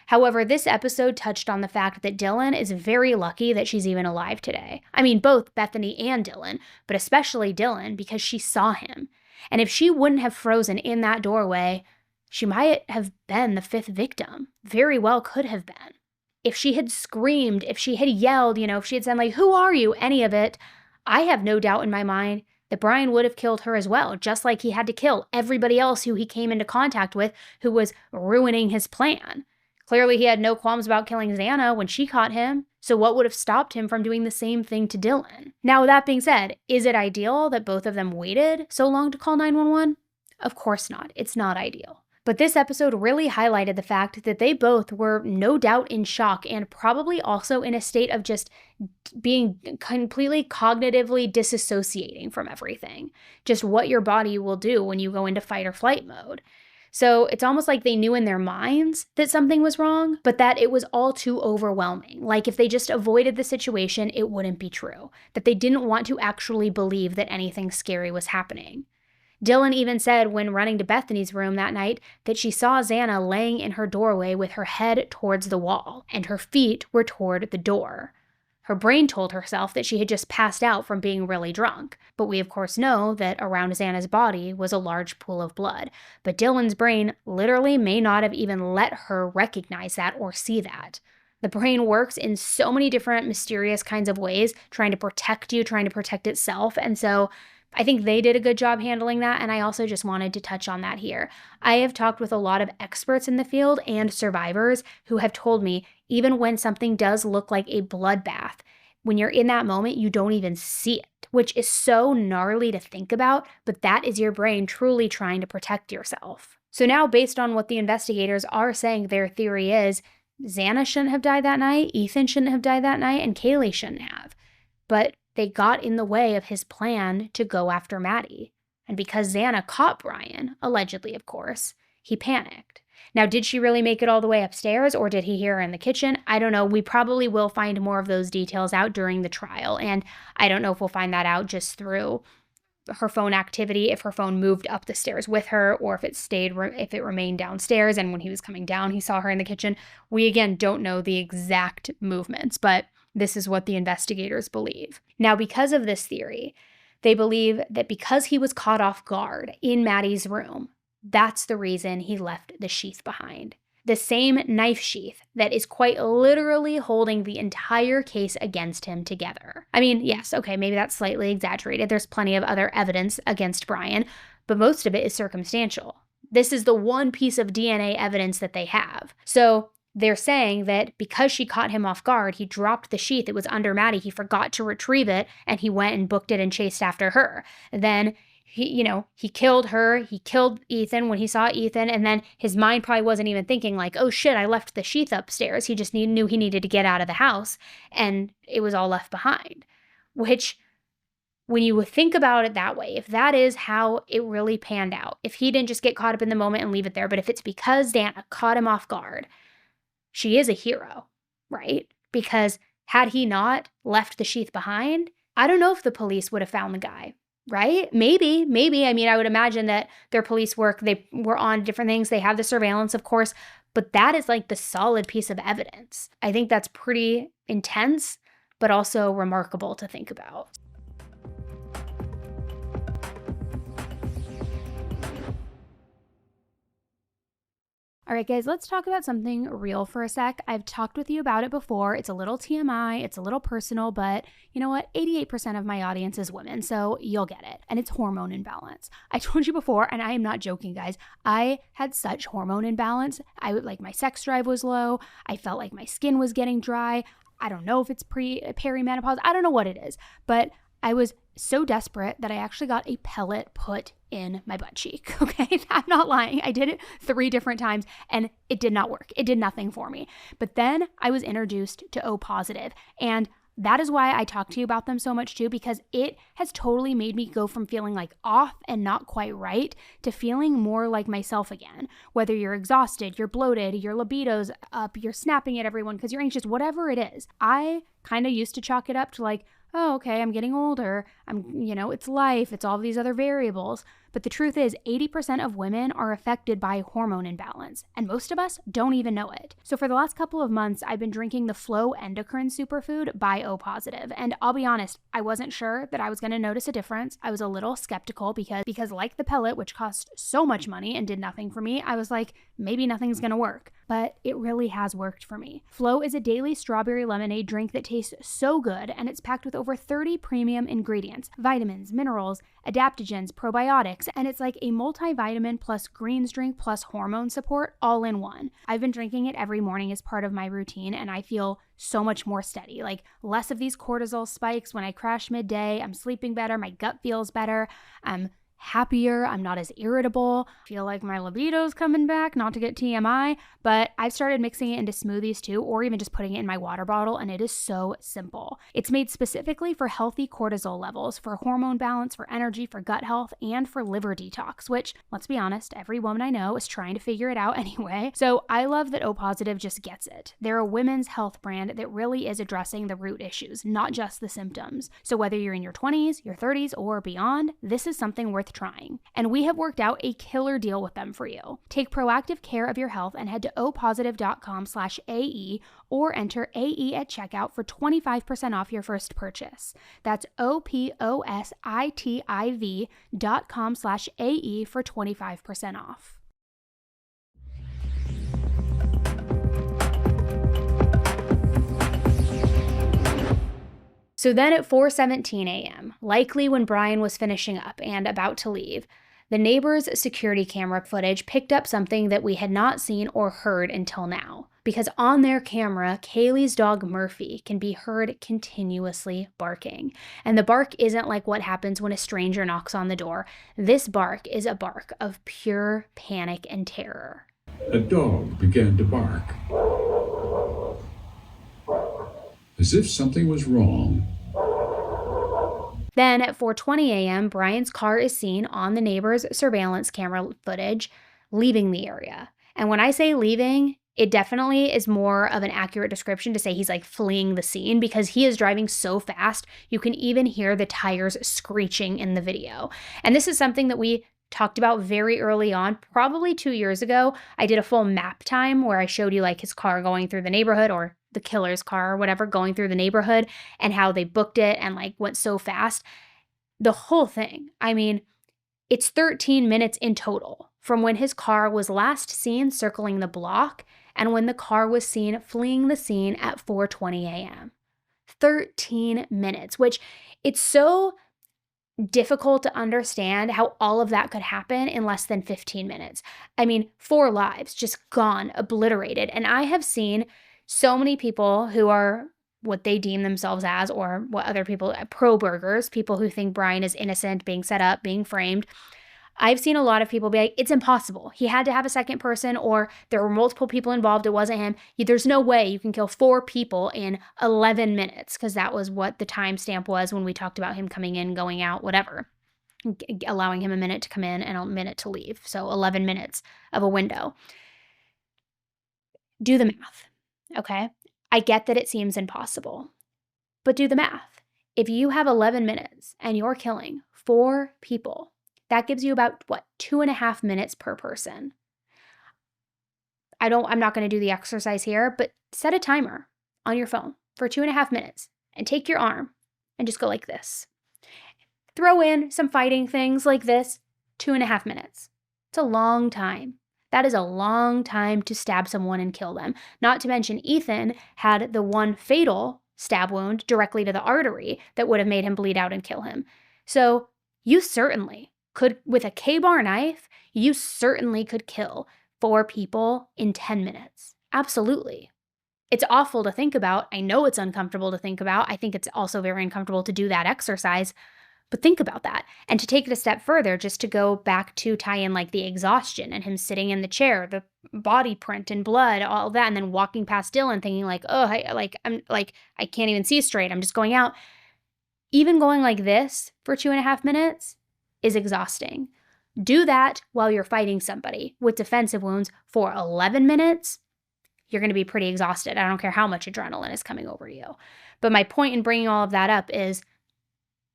However, this episode touched on the fact that Dylan is very lucky that she's even alive today. I mean, both Bethany and Dylan, but especially Dylan because she saw him. And if she wouldn't have frozen in that doorway, she might have been the fifth victim. Very well could have been. If she had screamed, if she had yelled, if she had said like, "Who are you?" any of it, I have no doubt in my mind that Bryan would have killed her as well, just like he had to kill everybody else who he came into contact with who was ruining his plan. Clearly, he had no qualms about killing Xana when she caught him, so what would have stopped him from doing the same thing to Dylan? Now, with that being said, is it ideal that both of them waited so long to call 911? Of course not. It's not ideal. But this episode really highlighted the fact that they both were no doubt in shock and probably also in a state of just being completely cognitively disassociating from everything. Just what your body will do when you go into fight or flight mode. So it's almost like they knew in their minds that something was wrong, but that it was all too overwhelming. Like if they just avoided the situation, it wouldn't be true. That they didn't want to actually believe that anything scary was happening. Dylan even said when running to Bethany's room that night that she saw Xana laying in her doorway with her head towards the wall, and her feet were toward the door. Her brain told herself that she had just passed out from being really drunk, but we of course know that around Xana's body was a large pool of blood. But Dylan's brain literally may not have even let her recognize that or see that. The brain works in so many different mysterious kinds of ways, trying to protect you, trying to protect itself, and so I think they did a good job handling that, and I also just wanted to touch on that here. I have talked with a lot of experts in the field and survivors who have told me even when something does look like a bloodbath, when you're in that moment, you don't even see it, which is so gnarly to think about, but that is your brain truly trying to protect yourself. So now, based on what the investigators are saying their theory is, Xana shouldn't have died that night, Ethan shouldn't have died that night, and Kaylee shouldn't have. But they got in the way of his plan to go after Maddie. And because Xana caught Bryan, allegedly of course, he panicked. Now, did she really make it all the way upstairs, or did he hear her in the kitchen? I don't know. We probably will find more of those details out during the trial, and I don't know if we'll find that out just through her phone activity, if her phone moved up the stairs with her, or if it remained downstairs, and when he was coming down, he saw her in the kitchen. We, again, don't know the exact movements, but this is what the investigators believe. Now, because of this theory, they believe that because he was caught off guard in Maddie's room, that's the reason he left the sheath behind. The same knife sheath that is quite literally holding the entire case against him together. I mean, yes, okay, maybe that's slightly exaggerated. There's plenty of other evidence against Bryan, but most of it is circumstantial. This is the one piece of DNA evidence that they have. So they're saying that because she caught him off guard, he dropped the sheath. It was under Maddie. He forgot to retrieve it, and he went and booked it and chased after her. Then he killed her. He killed Ethan when he saw Ethan, and then his mind probably wasn't even thinking like, oh shit, I left the sheath upstairs. He just knew he needed to get out of the house, and it was all left behind. Which, when you think about it that way, if that is how it really panned out, if he didn't just get caught up in the moment and leave it there, but if it's because Xana caught him off guard, she is a hero, right? Because had he not left the sheath behind, I don't know if the police would have found the guy. Right? Maybe. I mean, I would imagine that their police work, they were on different things. They have the surveillance, of course, but that is like the solid piece of evidence. I think that's pretty intense, but also remarkable to think about. All right, guys, let's talk about something real for a sec. I've talked with you about it before. It's a little TMI, it's a little personal, but you know what? 88% of my audience is women, so you'll get it. And it's hormone imbalance. I told you before, and I am not joking, guys, I had such hormone imbalance. My sex drive was low. I felt like my skin was getting dry. I don't know if it's perimenopause. I don't know what it is, but I was so desperate that I actually got a pellet put in my butt cheek, okay? I'm not lying. I did it 3 different times and it did not work. It did nothing for me. But then I was introduced to O positive, and that is why I talk to you about them so much too, because it has totally made me go from feeling like off and not quite right to feeling more like myself again. Whether you're exhausted, you're bloated, your libido's up, you're snapping at everyone because you're anxious, whatever it is. I kind of used to chalk it up to like, oh, okay, I'm getting older. It's life. It's all these other variables. But the truth is 80% of women are affected by hormone imbalance, and most of us don't even know it. So for the last couple of months, I've been drinking the Flow Endocrine Superfood by O positive. And I'll be honest, I wasn't sure that I was going to notice a difference. I was a little skeptical because like the pellet, which cost so much money and did nothing for me, I was like, maybe nothing's going to work. But it really has worked for me. Flow is a daily strawberry lemonade drink that tastes so good, and it's packed with over 30 premium ingredients, vitamins, minerals, adaptogens, probiotics, and it's like a multivitamin plus greens drink plus hormone support all in one. I've been drinking it every morning as part of my routine, and I feel so much more steady, like less of these cortisol spikes when I crash midday. I'm sleeping better, my gut feels better, I'm happier. I'm not as irritable. I feel like my libido's coming back, not to get TMI, but I've started mixing it into smoothies too, or even just putting it in my water bottle, and it is so simple. It's made specifically for healthy cortisol levels, for hormone balance, for energy, for gut health, and for liver detox, which, let's be honest, every woman I know is trying to figure it out anyway. So I love that O Positive just gets it. They're a women's health brand that really is addressing the root issues, not just the symptoms. So whether you're in your 20s, your 30s, or beyond, this is something worth trying. And we have worked out a killer deal with them for you. Take proactive care of your health and head to opositive.com/AE or enter AE at checkout for 25% off your first purchase. That's opositiv.com/AE for 25% off. So then at 4:17 a.m., likely when Bryan was finishing up and about to leave, the neighbor's security camera footage picked up something that we had not seen or heard until now. Because on their camera, Kaylee's dog Murphy can be heard continuously barking. And the bark isn't like what happens when a stranger knocks on the door. This bark is a bark of pure panic and terror. A dog began to bark, as if something was wrong. Then at 4:20 a.m., Bryan's car is seen on the neighbor's surveillance camera footage leaving the area. And when I say leaving, it definitely is more of an accurate description to say he's like fleeing the scene, because he is driving so fast, you can even hear the tires screeching in the video. And this is something that we talked about very early on, probably 2 years ago. I did a full map time where I showed you like his car going through the neighborhood, or the killer's car or whatever, going through the neighborhood, and how they booked it and like went so fast. The whole thing, I mean, it's 13 minutes in total from when his car was last seen circling the block and when the car was seen fleeing the scene at 4:20 a.m. 13 minutes, which it's so difficult to understand how all of that could happen in less than 15 minutes. I mean, 4 lives just gone, obliterated. And I have seen so many people who are what they deem themselves as, or what other people, pro-burgers, people who think Bryan is innocent, being set up, being framed. I've seen a lot of people be like, it's impossible. He had to have a second person, or there were multiple people involved. It wasn't him. There's no way you can kill 4 people in 11 minutes, because that was what the timestamp was when we talked about him coming in, going out, whatever, allowing him a minute to come in and a minute to leave. So 11 minutes of a window. Do the math, okay? I get that it seems impossible, but do the math. If you have 11 minutes and you're killing 4 people, that gives you about, 2.5 minutes per person. I'm not going to do the exercise here, but set a timer on your phone for 2.5 minutes and take your arm and just go like this. Throw in some fighting things like this, 2.5 minutes. It's a long time. That is a long time to stab someone and kill them. Not to mention Ethan had the one fatal stab wound directly to the artery that would have made him bleed out and kill him. So you certainly could, with a K-bar knife, you certainly could kill 4 people in 10 minutes. Absolutely. It's awful to think about. I know it's uncomfortable to think about. I think it's also very uncomfortable to do that exercise. But think about that. And to take it a step further, just to go back to tie in like the exhaustion and him sitting in the chair, the body print and blood, all that, and then walking past Dylan thinking like, oh, I can't even see straight. I'm just going out. Even going like this for 2.5 minutes is exhausting. Do that while you're fighting somebody with defensive wounds for 11 minutes. You're going to be pretty exhausted. I don't care how much adrenaline is coming over you. But my point in bringing all of that up is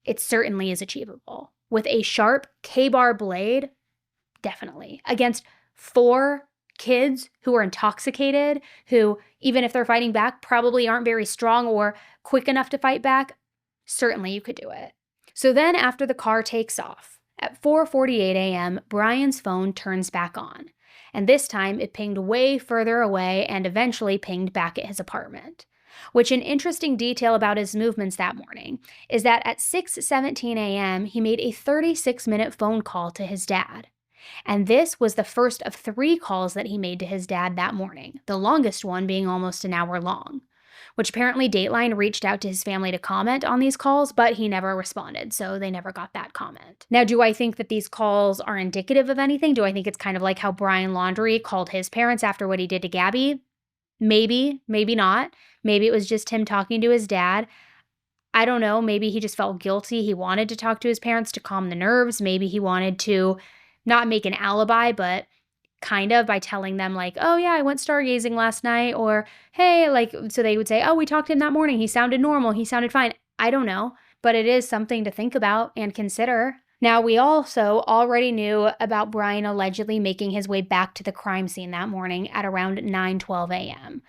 it certainly is achievable. With a sharp K-bar blade, definitely. Against 4 kids who are intoxicated, who, even if they're fighting back, probably aren't very strong or quick enough to fight back, certainly you could do it. So then after the car takes off, at 4:48 a.m., Bryan's phone turns back on. And this time it pinged way further away and eventually pinged back at his apartment. Which, an interesting detail about his movements that morning is that at 6:17 a.m., he made a 36-minute phone call to his dad. And this was the first of 3 calls that he made to his dad that morning, the longest one being almost an hour long. which apparently Dateline reached out to his family to comment on these calls, but he never responded, so they never got that comment. Now, do I think that these calls are indicative of anything? Do I think it's kind of like how Brian Laundrie called his parents after what he did to Gabby? Maybe, maybe not. Maybe it was just him talking to his dad. I don't know. Maybe he just felt guilty. He wanted to talk to his parents to calm the nerves. Maybe he wanted to not make an alibi, but kind of by telling them like, oh yeah, I went stargazing last night, or hey, like, so they would say, oh, we talked to him that morning. He sounded normal. He sounded fine. I don't know, but it is something to think about and consider. Now, we also already knew about Brian allegedly making his way back to the crime scene that morning at around 9:12 a.m.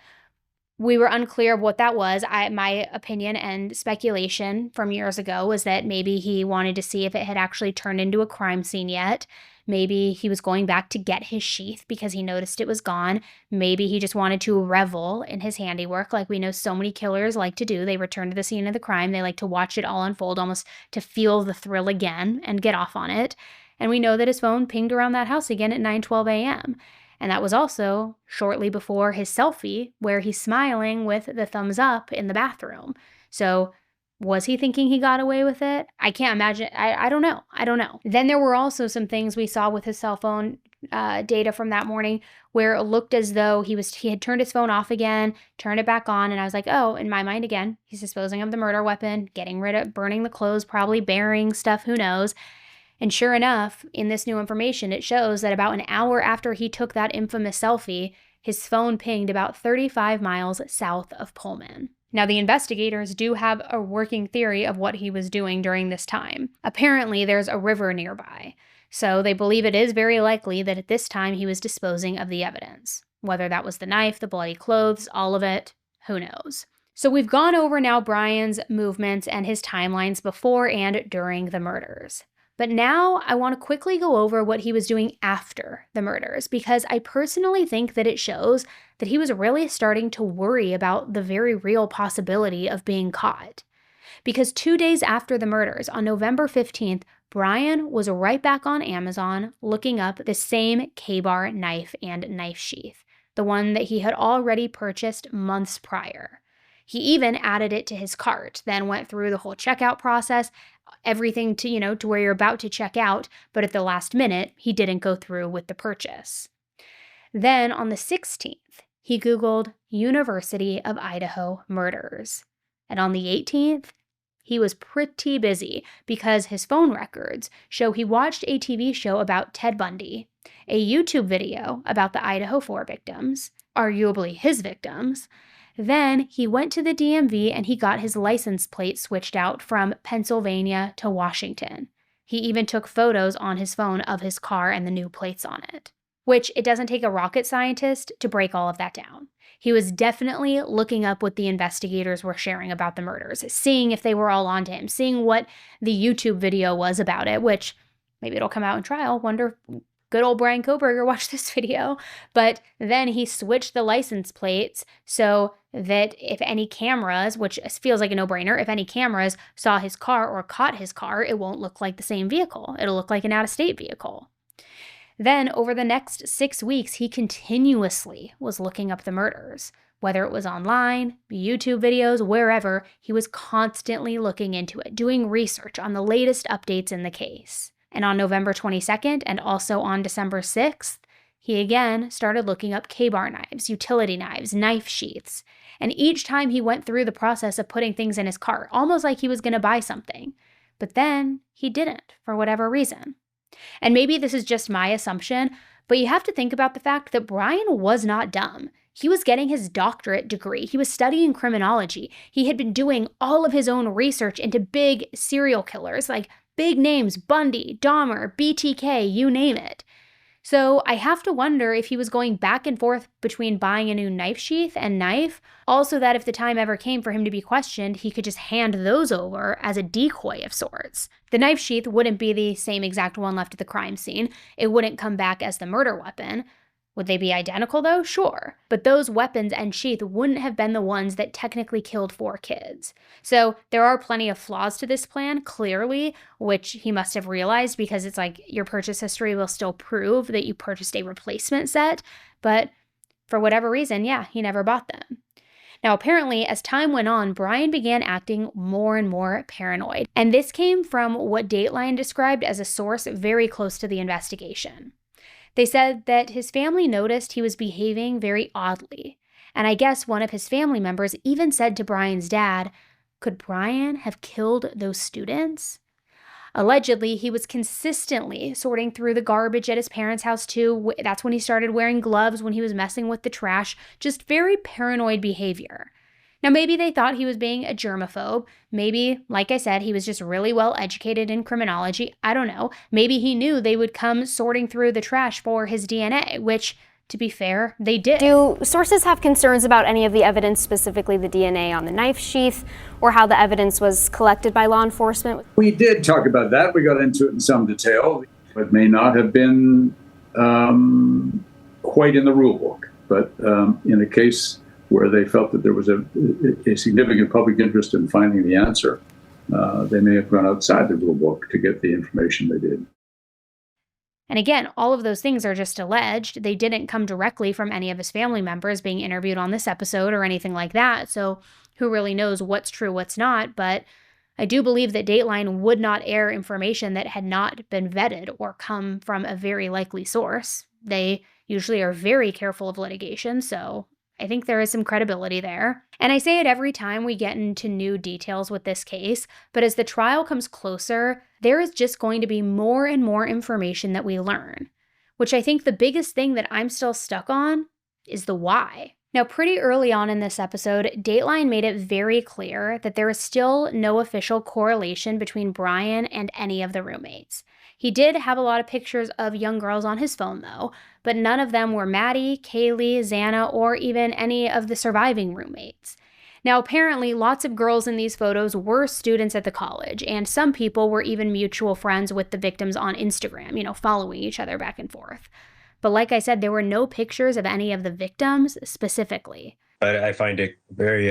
We were unclear of what that was. My opinion and speculation from years ago was that maybe he wanted to see if it had actually turned into a crime scene yet. Maybe he was going back to get his sheath because he noticed it was gone. Maybe he just wanted to revel in his handiwork like we know so many killers like to do. They return to the scene of the crime. They like to watch it all unfold, almost to feel the thrill again and get off on it. And we know that his phone pinged around that house again at 9:12 a.m. And that was also shortly before his selfie where he's smiling with the thumbs up in the bathroom. So was he thinking he got away with it? I can't imagine. I don't know. I don't know. Then there were also some things we saw with his cell phone data from that morning where it looked as though he had turned his phone off again, turned it back on. And I was like, oh, in my mind again, he's disposing of the murder weapon, getting rid of, burning the clothes, probably burying stuff, who knows. And sure enough, in this new information, it shows that about an hour after he took that infamous selfie, his phone pinged about 35 miles south of Pullman. Now, the investigators do have a working theory of what he was doing during this time. Apparently, there's a river nearby, so they believe it is very likely that at this time he was disposing of the evidence. Whether that was the knife, the bloody clothes, all of it, who knows? So we've gone over now Brian's movements and his timelines before and during the murders. But now I want to quickly go over what he was doing after the murders, because I personally think that it shows that he was really starting to worry about the very real possibility of being caught. Because 2 days after the murders, on November 15th, Brian was right back on Amazon looking up the same K-bar knife and knife sheath, the one that he had already purchased months prior. He even added it to his cart, then went through the whole checkout process, everything to where you're about to check out, but at the last minute, he didn't go through with the purchase. Then on the 16th, he Googled University of Idaho murders. And on the 18th, he was pretty busy because his phone records show he watched a TV show about Ted Bundy, a YouTube video about the Idaho 4 victims, arguably his victims. Then he went to the DMV and he got his license plate switched out from Pennsylvania to Washington. He even took photos on his phone of his car and the new plates on it, which it doesn't take a rocket scientist to break all of that down. He was definitely looking up what the investigators were sharing about the murders, seeing if they were all onto him, seeing what the YouTube video was about it, which maybe it'll come out in trial. Wonder if good old Bryan Kohberger watched this video. But then he switched the license plates so that if any cameras, which feels like a no-brainer, if any cameras saw his car or caught his car, it won't look like the same vehicle. It'll look like an out-of-state vehicle. Then over the next 6 weeks, he continuously was looking up the murders. Whether it was online, YouTube videos, wherever, he was constantly looking into it, doing research on the latest updates in the case. And on November 22nd and also on December 6th, he again started looking up K-bar knives, utility knives, knife sheaths. And each time he went through the process of putting things in his cart, almost like he was going to buy something. But then he didn't, for whatever reason. And maybe this is just my assumption, but you have to think about the fact that Brian was not dumb. He was getting his doctorate degree. He was studying criminology. He had been doing all of his own research into big serial killers, like big names, Bundy, Dahmer, BTK, you name it. So I have to wonder if he was going back and forth between buying a new knife sheath and knife, also that if the time ever came for him to be questioned, he could just hand those over as a decoy of sorts. The knife sheath wouldn't be the same exact one left at the crime scene. It wouldn't come back as the murder weapon. Would they be identical though? Sure. But those weapons and sheath wouldn't have been the ones that technically killed 4 kids. So there are plenty of flaws to this plan, clearly, which he must have realized because it's like your purchase history will still prove that you purchased a replacement set. But for whatever reason, yeah, he never bought them. Now, apparently, as time went on, Bryan began acting more and more paranoid. And this came from what Dateline described as a source very close to the investigation. They said that his family noticed he was behaving very oddly. And I guess one of his family members even said to Bryan's dad, "Could Bryan have killed those students?" Allegedly, he was consistently sorting through the garbage at his parents' house too. That's when he started wearing gloves when he was messing with the trash. Just very paranoid behavior. Now, maybe they thought he was being a germaphobe. Maybe, like I said, he was just really well educated in criminology. I don't know. Maybe he knew they would come sorting through the trash for his DNA, which, to be fair, they did. Do sources have concerns about any of the evidence, specifically the DNA on the knife sheath, or how the evidence was collected by law enforcement? We did talk about that. We got into it in some detail. It may not have been quite in the rule book, but in a case where they felt that there was a significant public interest in finding the answer, they may have gone outside the rule book to get the information they did. And again, all of those things are just alleged. They didn't come directly from any of his family members being interviewed on this episode or anything like that. So who really knows what's true, what's not? But I do believe that Dateline would not air information that had not been vetted or come from a very likely source. They usually are very careful of litigation, so I think there is some credibility there. And I say it every time we get into new details with this case, but as the trial comes closer, there is just going to be more and more information that we learn, which I think the biggest thing that I'm still stuck on is the why. Now, pretty early on in this episode, Dateline made it very clear that there is still no official correlation between Bryan and any of the roommates. He did have a lot of pictures of young girls on his phone, though, but none of them were Maddie, Kaylee, Xana, or even any of the surviving roommates. Now, apparently, lots of girls in these photos were students at the college, and some people were even mutual friends with the victims on Instagram, following each other back and forth. But like I said, there were no pictures of any of the victims specifically. I find it very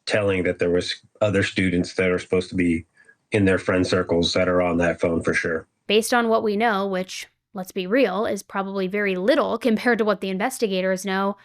telling that there was other students that are supposed to be in their friend circles that are on that phone for sure. Based on what we know, which, let's be real, is probably very little compared to what the investigators know,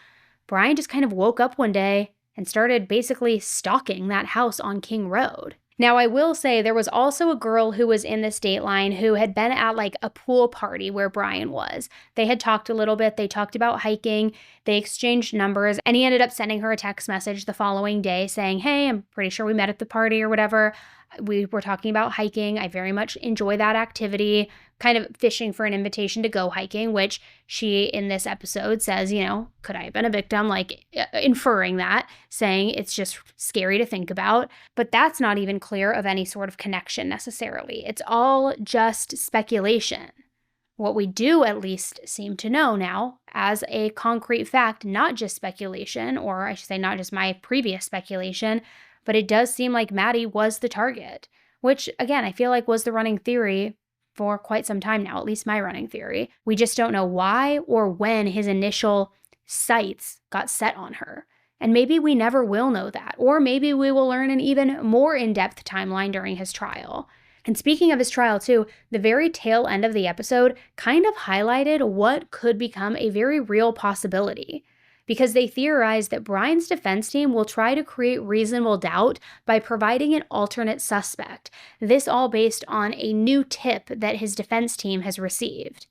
Bryan just kind of woke up one day and started basically stalking that house on King Road. Now, I will say there was also a girl who was in this Dateline who had been at like a pool party where Bryan was. They had talked a little bit. They talked about hiking. They exchanged numbers, and he ended up sending her a text message the following day saying, "Hey, I'm pretty sure we met at the party or whatever. We were talking about hiking. I very much enjoy that activity," kind of fishing for an invitation to go hiking, which she in this episode says, could I have been a victim? Like inferring that, saying it's just scary to think about. But that's not even clear of any sort of connection necessarily. It's all just speculation. What we do at least seem to know now as a concrete fact, not just speculation, or I should say not just my previous speculation, but it does seem like Maddie was the target, which, again, I feel like was the running theory for quite some time now, at least my running theory. We just don't know why or when his initial sights got set on her. And maybe we never will know that, or maybe we will learn an even more in-depth timeline during his trial. And speaking of his trial too, the very tail end of the episode kind of highlighted what could become a very real possibility, because they theorized that Bryan's defense team will try to create reasonable doubt by providing an alternate suspect. This all based on a new tip that his defense team has received.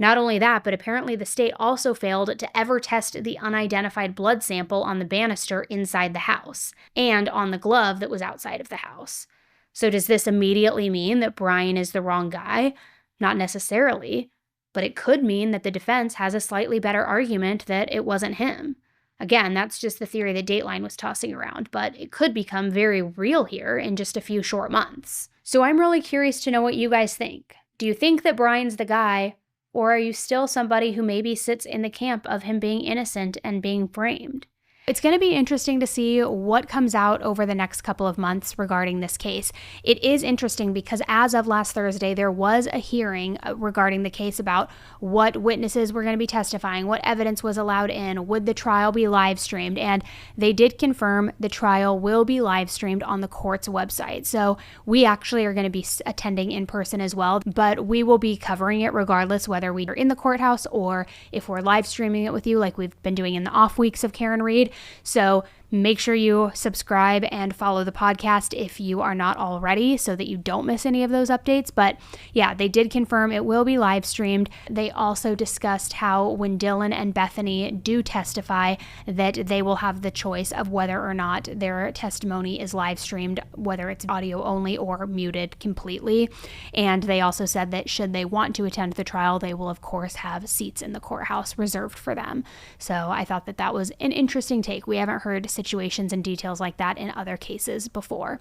Not only that, but apparently the state also failed to ever test the unidentified blood sample on the banister inside the house and on the glove that was outside of the house. So does this immediately mean that Bryan is the wrong guy? Not necessarily. But it could mean that the defense has a slightly better argument that it wasn't him. Again, that's just the theory that Dateline was tossing around, but it could become very real here in just a few short months. So I'm really curious to know what you guys think. Do you think that Bryan's the guy, or are you still somebody who maybe sits in the camp of him being innocent and being framed? It's going to be interesting to see what comes out over the next couple of months regarding this case. It is interesting because as of last Thursday, there was a hearing regarding the case about what witnesses were going to be testifying, what evidence was allowed in, would the trial be live streamed, and they did confirm the trial will be live streamed on the court's website. So we actually are going to be attending in person as well, but we will be covering it regardless whether we are in the courthouse or if we're live streaming it with you like we've been doing in the off weeks of Karen Read. So Make sure you subscribe and follow the podcast if you are not already so that you don't miss any of those updates. But yeah, they did confirm it will be live streamed. They also discussed how when Dylan and Bethany do testify, that they will have the choice of whether or not their testimony is live streamed, whether it's audio only or muted completely. And they also said that should they want to attend the trial, they will of course have seats in the courthouse reserved for them. So I thought that that was an interesting take. We haven't heard situations and details like that in other cases before.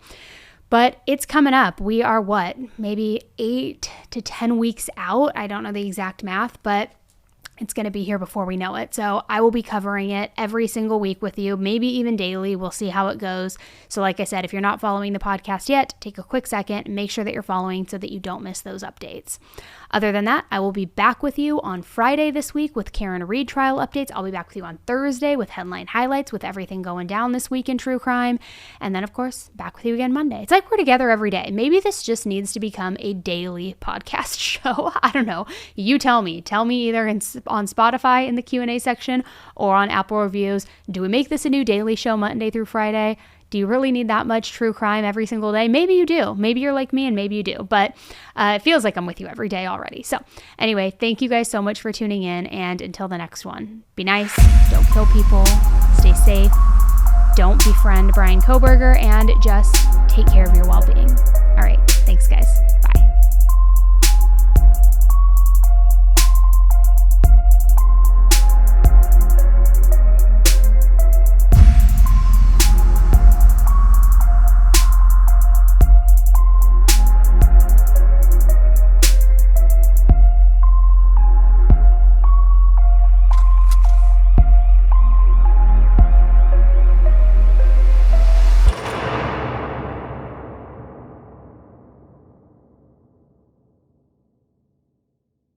But it's coming up. We are maybe 8 to 10 weeks out. I don't know the exact math, but it's going to be here before we know it. So I will be covering it every single week with you, maybe even daily. We'll see how it goes. So like I said, if you're not following the podcast yet, take a quick second and make sure that you're following so that you don't miss those updates. Other than that, I will be back with you on Friday this week with Karen Reed trial updates. I'll be back with you on Thursday with headline highlights with everything going down this week in true crime. And then, of course, back with you again Monday. It's like we're together every day. Maybe this just needs to become a daily podcast show. I don't know. You tell me. Tell me either on Spotify in the Q&A section or on Apple Reviews. Do we make this a new daily show Monday through Friday? Do you really need that much true crime every single day? Maybe you do. Maybe you're like me and maybe you do. But it feels like I'm with you every day already. So anyway, thank you guys so much for tuning in. And until the next one, be nice. Don't kill people. Stay safe. Don't befriend Bryan Kohberger. And just take care of your well-being. All right. Thanks, guys.